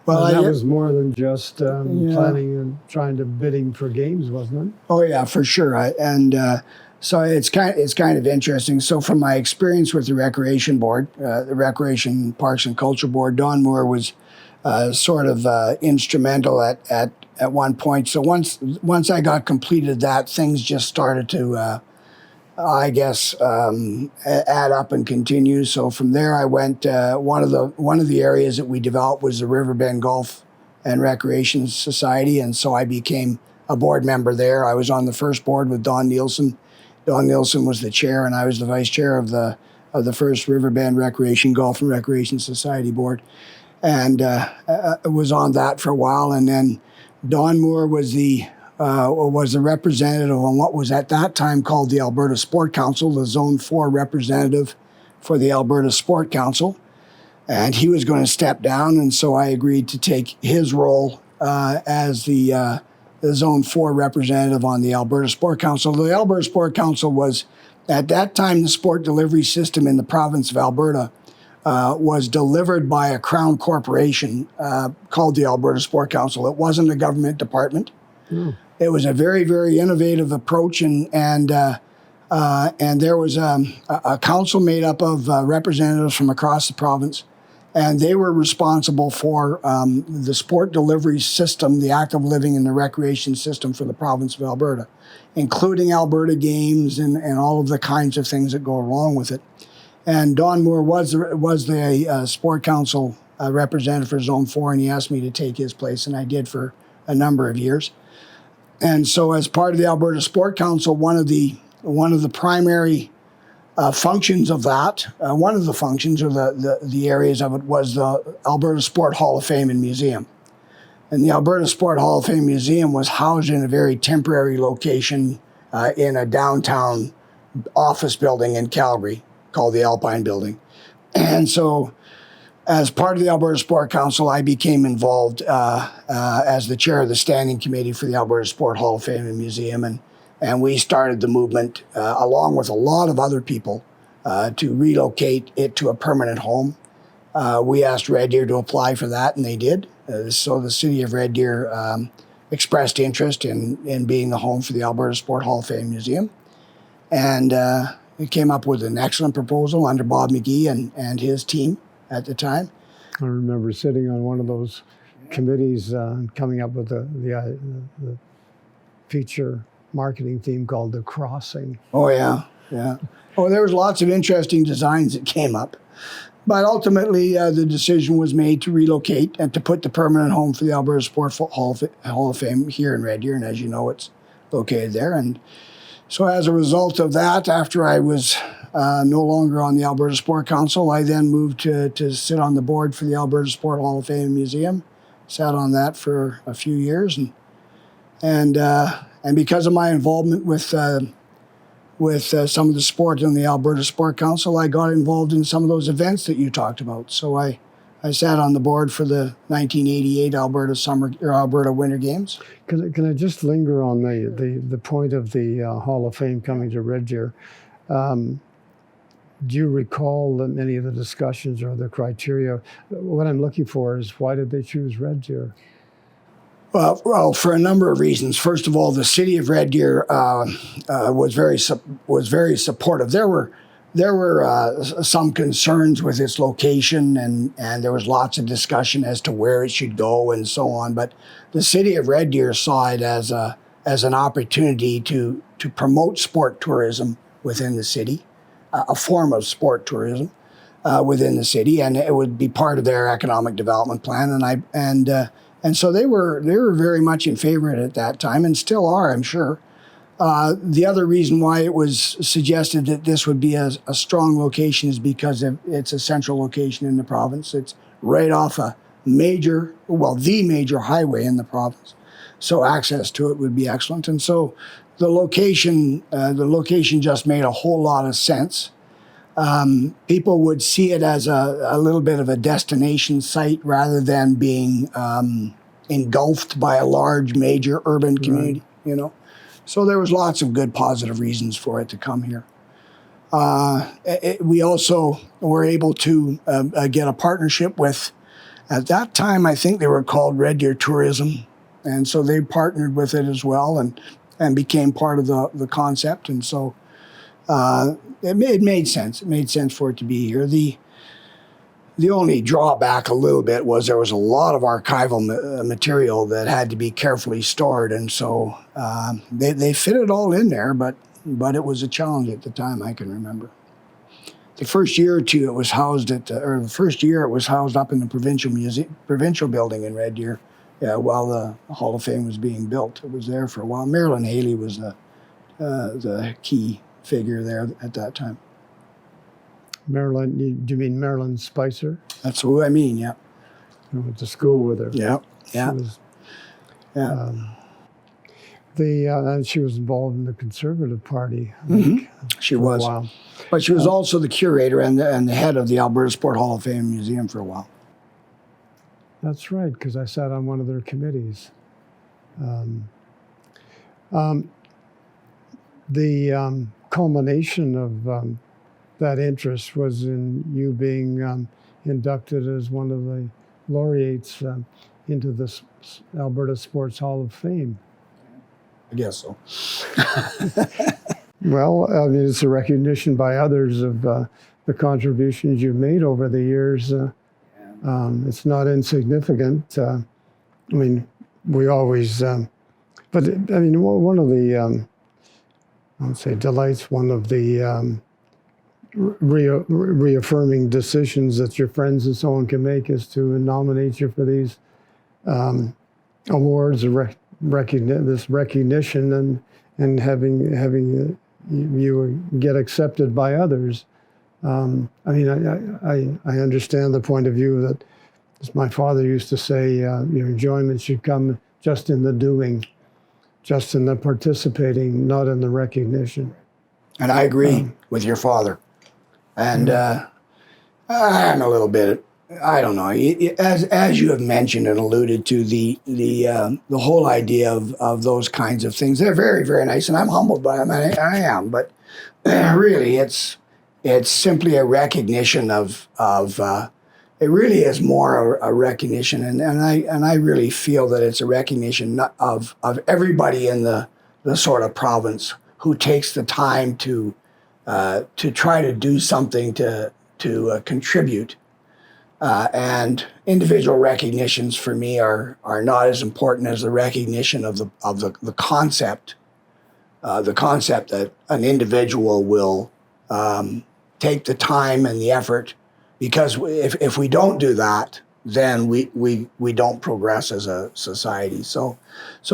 Well, that was more than just planning and bidding for games, wasn't it? Oh yeah, for sure. So it's kind of interesting. So from my experience with the Recreation Board, the Recreation Parks and Culture Board, Don Moore was sort of instrumental at one point. So once I got completed that, things just started to I guess add up and continue. So from there, I went. One of the areas that we developed was the Riverbend Golf and Recreation Society, and so I became a board member there. I was on the first board with Don Nielsen. Don Nielsen was the chair, and I was the vice chair of the first Riverbend Recreation Golf and Recreation Society board, and was on that for a while. And then Don Moore was the representative on what was at that time called the Alberta Sport Council, the Zone 4 representative for the Alberta Sport Council. And he was going to step down, and so I agreed to take his role as the Zone 4 representative on the Alberta Sport Council. The Alberta Sport Council was, at that time, the sport delivery system in the province of Alberta was delivered by a Crown corporation called the Alberta Sport Council. It wasn't a government department. Mm. It was a very, very innovative approach, and there was a council made up of representatives from across the province, and they were responsible for the sport delivery system, the active living and the recreation system for the province of Alberta, including Alberta Games and all of the kinds of things that go along with it. And Don Moore was the sport council representative for Zone 4, and he asked me to take his place, and I did for a number of years. And so, as part of the Alberta Sport Council, one of the primary functions of that, one of the functions or the areas of it was the Alberta Sport Hall of Fame and Museum. And the Alberta Sport Hall of Fame Museum was housed in a very temporary location in a downtown office building in Calgary called the Alpine Building. And so, as part of the Alberta Sport Council, I became involved as the chair of the standing committee for the Alberta Sport Hall of Fame and Museum, and we started the movement, along with a lot of other people, to relocate it to a permanent home. We asked Red Deer to apply for that, and they did. So the city of Red Deer expressed interest in being the home for the Alberta Sport Hall of Fame Museum, and we came up with an excellent proposal under Bob McGee and his team at the time. I remember sitting on one of those committees coming up with the feature marketing theme called The Crossing. Oh, yeah. Oh, there was lots of interesting designs that came up. But ultimately, the decision was made to relocate and to put the permanent home for the Alberta Sport Hall of Fame here in Red Deer, and as you know, it's located there. And so as a result of that, after I was no longer on the Alberta Sport Council, I then moved to sit on the board for the Alberta Sport Hall of Fame Museum. Sat on that for a few years, and because of my involvement with some of the sport in the Alberta Sport Council, I got involved in some of those events that you talked about. So I sat on the board for the 1988 Alberta Winter Games. Can I just linger on the point of the Hall of Fame coming to Red Deer? Do you recall any of the discussions or the criteria? What I'm looking for is, why did they choose Red Deer? Well, for a number of reasons. First of all, the city of Red Deer was very supportive. There were some concerns with its location, and there was lots of discussion as to where it should go and so on. But the city of Red Deer saw it as an opportunity to promote sport tourism within the city, a form of sport tourism within the city, and it would be part of their economic development plan. And so they were very much in favor of it at that time, and still are, I'm sure. The other reason why it was suggested that this would be a strong location is because it's a central location in the province. It's right off the major highway in the province, so access to it would be excellent. And so the location just made a whole lot of sense. People would see it as a little bit of a destination site rather than being engulfed by a large major urban community, So there was lots of good positive reasons for it to come here. We also were able to get a partnership with, at that time, I think they were called Red Deer Tourism. And so they partnered with it as well and became part of the concept. And so it made sense. It made sense for it to be here. The only drawback a little bit was there was a lot of archival material that had to be carefully stored, and so they fit it all in there, but it was a challenge at the time, I can remember. The first year or two it was housed the first year it was housed up in the provincial building in Red Deer, while the Hall of Fame was being built. It was there for a while. Marilyn Haley was the key figure there at that time. Marilyn, do you mean Marilyn Spicer? That's who I mean, yeah. I went to school with her. Yeah. She was involved in the Conservative Party. She was. For a while. But she was also the curator and the head of the Alberta Sport Hall of Fame Museum for a while. That's right, because I sat on one of their committees. The culmination of that interest was in you being inducted as one of the laureates into the Alberta Sports Hall of Fame. I guess so. Well, I mean, it's a recognition by others of the contributions you've made over the years. It's not insignificant. I mean, we always, but I mean, one of the, I would say delights, one of the reaffirming decisions that your friends and so on can make is to nominate you for these awards, this recognition, and having you get accepted by others. I mean, I understand the point of view that, as my father used to say, your enjoyment should come just in the doing, just in the participating, not in the recognition. And I agree with your father. And I'm a little bit, I don't know, as you have mentioned and alluded to, the whole idea of those kinds of things, they're very, very nice, and I'm humbled by them. I am, but really, it's simply a recognition of it really is more a recognition, and I really feel that it's a recognition of everybody in the sort of province who takes the time to try to do something to contribute. And individual recognitions for me are not as important as the recognition of the concept that an individual will take the time and the effort, because if we don't do that, then we don't progress as a society. So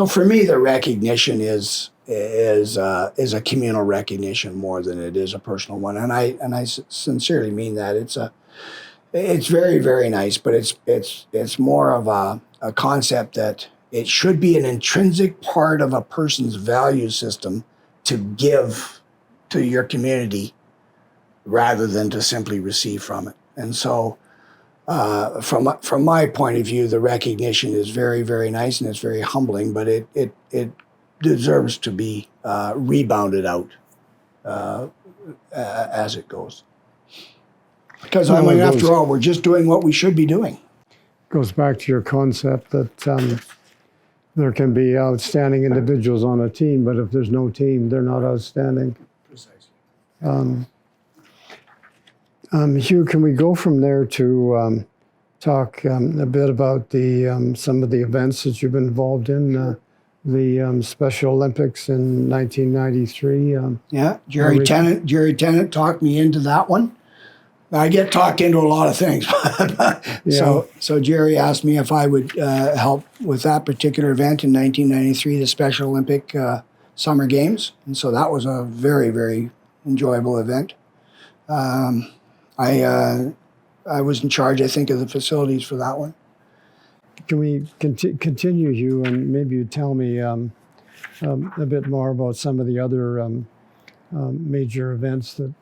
for me, the recognition is a communal recognition more than it is a personal one, and I sincerely mean that. It's very, very nice, but it's more of a concept that it should be an intrinsic part of a person's value system to give to your community rather than to simply receive from it. And so from my point of view, the recognition is very, very nice and it's very humbling, but it deserves to be rebounded out as it goes. Because I mean, after all, we're just doing what we should be doing. Goes back to your concept that There can be outstanding individuals on a team, but if there's no team, they're not outstanding. Precisely. Hugh, can we go from there to talk a bit about the some of the events that you've been involved in? The Special Olympics in 1993. Yeah, Jerry Tennant talked me into that one. I get talked into a lot of things. So Jerry asked me if I would help with that particular event in 1993, the Special Olympic Summer Games. And so that was a very, very enjoyable event. I was in charge, I think, of the facilities for that one. Can we continue, Hugh, and maybe you tell me a bit more about some of the other major events that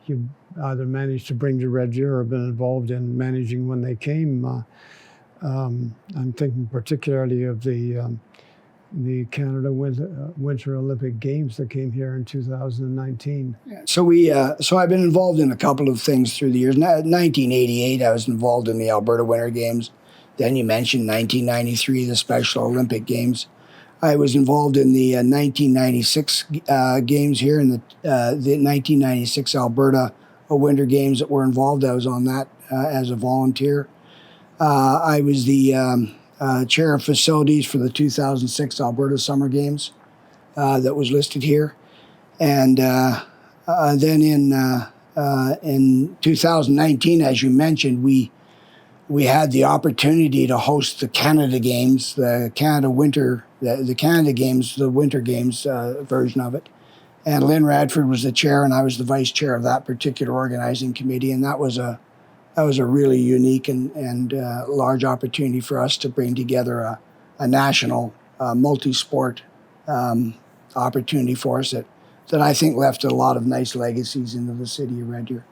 you either managed to bring to Red Deer or been involved in managing when they came. I'm thinking particularly of the Canada Winter Olympic Games that came here in 2019. So I've been involved in a couple of things through the years. In 1988, I was involved in the Alberta Winter Games. Then you mentioned 1993, the Special Olympic Games. I was involved in the 1996 games here, in the 1996 Alberta Winter Games that were involved. I was on that as a volunteer. I was the chair of facilities for the 2006 Alberta Summer Games that was listed here. And then in 2019, as you mentioned, we had the opportunity to host the Canada Games, the Canada Games, the Winter Games version of it. And Lynn Radford was the chair, and I was the vice chair of that particular organizing committee. And that was a really unique and large opportunity for us to bring together a national multi-sport opportunity for us that I think left a lot of nice legacies into the city of Red Deer.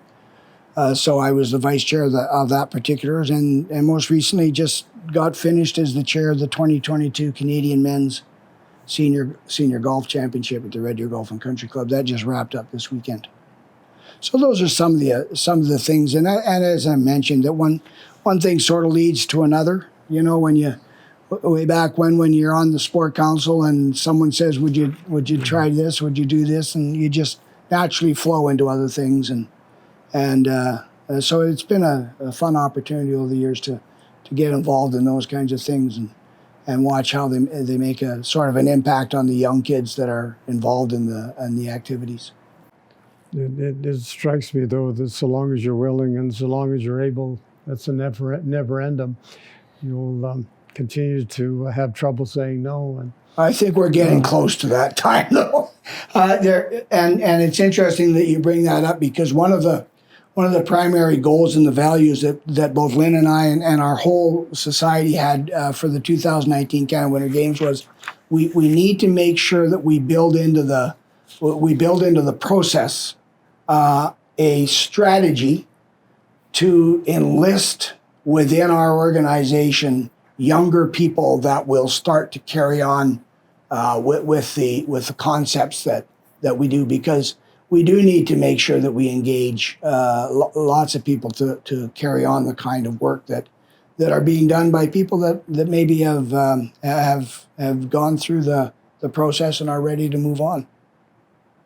So I was the vice chair of that particular, and most recently just got finished as the chair of the 2022 Canadian Men's Senior Golf Championship at the Red Deer Golf and Country Club. That just wrapped up this weekend. So those are some of the things, and as I mentioned, that one thing sort of leads to another. You know, when you way back when you're on the sport council and someone says, "Would you try this? Would you do this?" and you just naturally flow into other things, and so it's been a fun opportunity over the years to get involved in those kinds of things and watch how they make a sort of an impact on the young kids that are involved in the activities. It strikes me, though, that so long as you're willing and so long as you're able, that's a never ending. You'll continue to have trouble saying no. And I think we're getting close to that time, though. And it's interesting that you bring that up, because one of the primary goals and the values that both Lynn and I and our whole society had for the 2019 Canada Winter Games was we need to make sure that we build into the process a strategy to enlist within our organization younger people that will start to carry on with the concepts that we do, because we do need to make sure that we engage lots of people to carry on the kind of work that are being done by people that maybe have gone through the process and are ready to move on.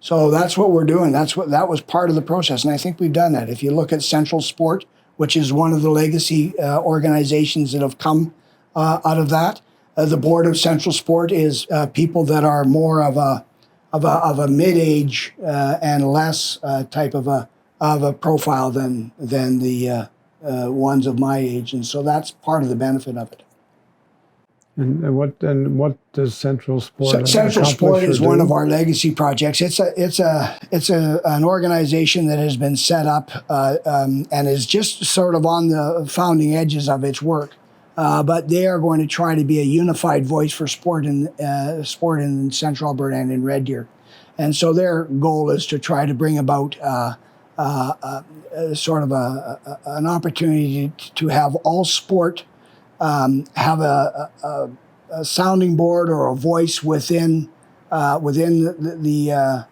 So that's what we're doing. That was part of the process, and I think we've done that. If you look at Central Sport, which is one of the legacy organizations that have come out of that, the board of Central Sport is people that are more of a mid-age and less type of a profile than the ones of my age, and so that's part of the benefit of it. And what does Central Sport? Central Sport is one of our legacy projects. It's an organization that has been set up and is just sort of on the founding edges of its work. But they are going to try to be a unified voice for sport in Central Alberta and in Red Deer. And so their goal is to try to bring about sort of an opportunity to have all sport have a sounding board or a voice within the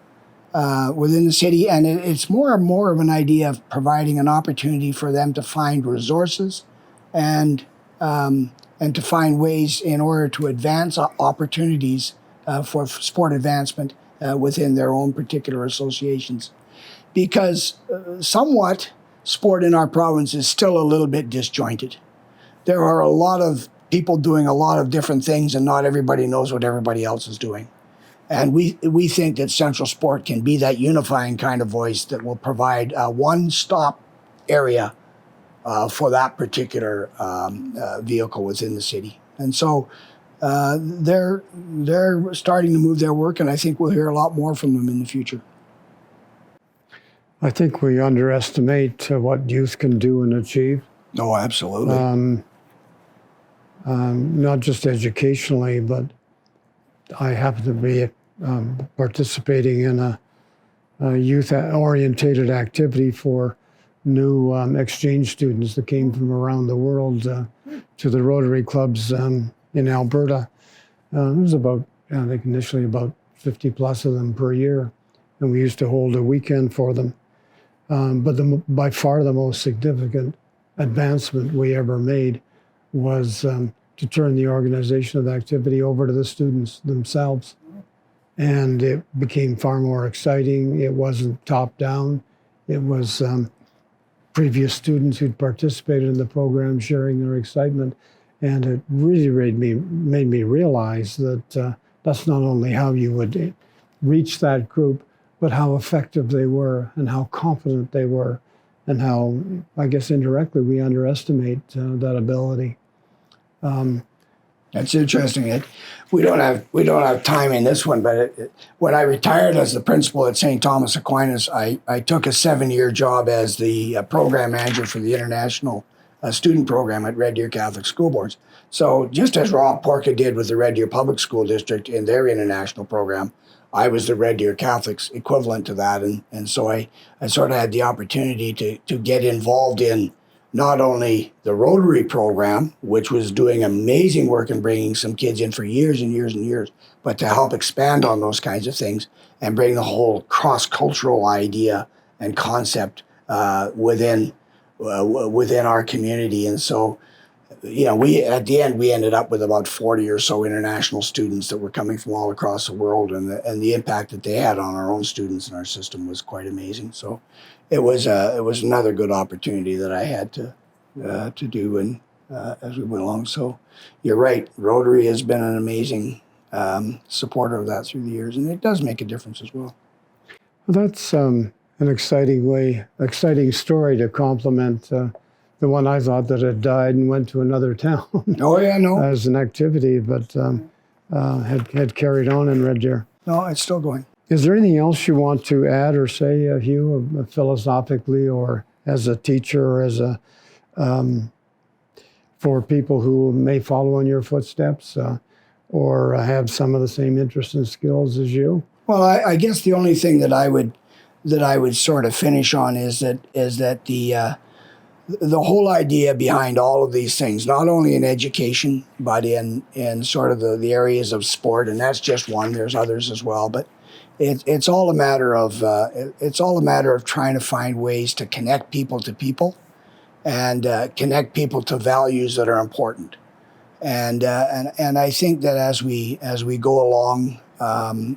city, and it's more and more of an idea of providing an opportunity for them to find resources and and to find ways in order to advance opportunities for sport advancement within their own particular associations. Because somewhat sport in our province is still a little bit disjointed. There are a lot of people doing a lot of different things, and not everybody knows what everybody else is doing. And we think that Central Sport can be that unifying kind of voice that will provide a one-stop area for that particular vehicle within the city. And so they're starting to move their work, and I think we'll hear a lot more from them in the future. I think we underestimate what youth can do and achieve. Oh, absolutely. Not just educationally, but I happen to be participating in a youth-orientated activity for new exchange students that came from around the world to the Rotary clubs in Alberta. There was about, I think initially about 50 plus of them per year, and we used to hold a weekend for them. But by far the most significant advancement we ever made was to turn the organization of the activity over to the students themselves. And it became far more exciting. It wasn't top down. It was previous students who'd participated in the program sharing their excitement. And it really made me realize that that's not only how you would reach that group, but how effective they were and how confident they were, and how, I guess indirectly, we underestimate that ability. That's interesting. We don't have time in this one, but when I retired as the principal at St. Thomas Aquinas, I took a 7-year job as the program manager for the international student program at Red Deer Catholic School Boards. So just as Rob Porca did with the Red Deer Public School District in their international program, I was the Red Deer Catholics equivalent to that. And so I sort of had the opportunity to get involved in not only the Rotary program, which was doing amazing work and bringing some kids in for years and years and years, but to help expand on those kinds of things and bring the whole cross-cultural idea and concept within our community. And so, we at the end we ended up with about 40 or so international students that were coming from all across the world, and the impact that they had on our own students and our system was quite amazing. So it was another good opportunity that I had to do, and as we went along. So you're right, Rotary has been an amazing supporter of that through the years, and it does make a difference as well. Well, that's an exciting story to complement the one I thought that had died and went to another town. Oh yeah, no. As an activity, but had carried on in Red Deer. No, it's still going. Is there anything else you want to add or say, Hugh, philosophically, or as a teacher, or as a for people who may follow in your footsteps, or have some of the same interests and skills as you? Well, I guess the only thing that I would sort of finish on is that the whole idea behind all of these things, not only in education, but in sort of the areas of sport, and that's just one. There's others as well, but it's all a matter of trying to find ways to connect people to people, and connect people to values that are important. And I think that as we go along,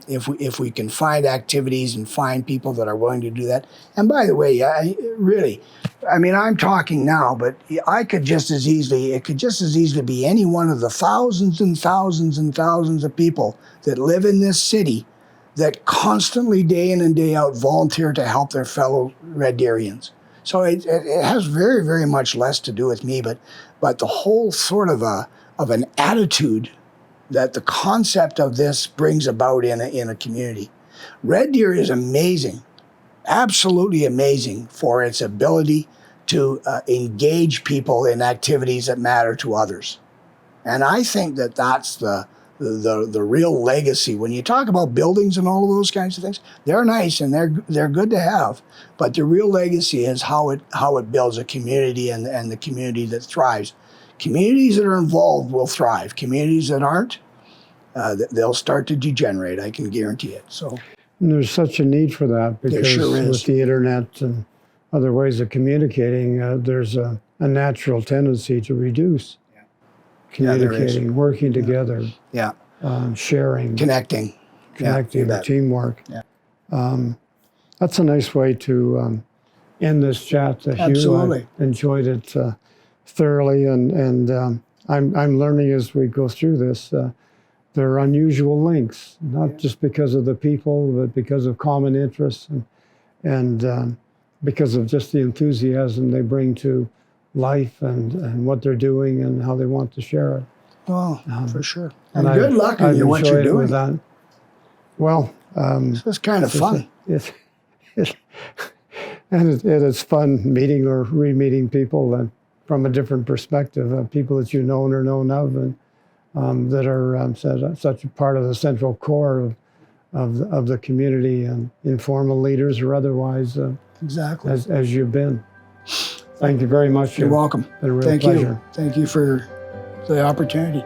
if we can find activities and find people that are willing to do that. And by the way, I'm talking now, but it could just as easily be any one of the thousands and thousands and thousands of people that live in this city that constantly, day in and day out, volunteer to help their fellow Red Deerians. So it has very, very much less to do with me, but the whole sort of an attitude that the concept of this brings about in a community. Red Deer is amazing, absolutely amazing for its ability to engage people in activities that matter to others. And I think that that's the real legacy. When you talk about buildings and all of those kinds of things, they're nice and they're good to have, but the real legacy is how it builds a community and the community that thrives. Communities that are involved will thrive. Communities that aren't, they'll start to degenerate. I can guarantee it. So and there's such a need for that, because sure is. With the internet and other ways of communicating, there's a natural tendency to reduce. Yeah, there is. communicating, working together, Yeah, sharing, connecting, connecting, bet. teamwork. Yeah. That's a nice way to end this chat, Hugh. Absolutely. I enjoyed it thoroughly, and I'm learning as we go through this. There are unusual links, not just because of the people, but because of common interests and because of just the enthusiasm they bring to life and what they're doing and how they want to share it. Oh, for sure. And And good luck in what you're enjoyed it with doing. that. Well, This is kind of fun. And it is fun meeting or re-meeting people from a different perspective, people that you've known or known of, and that are such a part of the central core of the community, and informal leaders or otherwise, Exactly. as you've been. Thank you very much. You're welcome. It's been a real Thank pleasure. you. Thank you for the opportunity.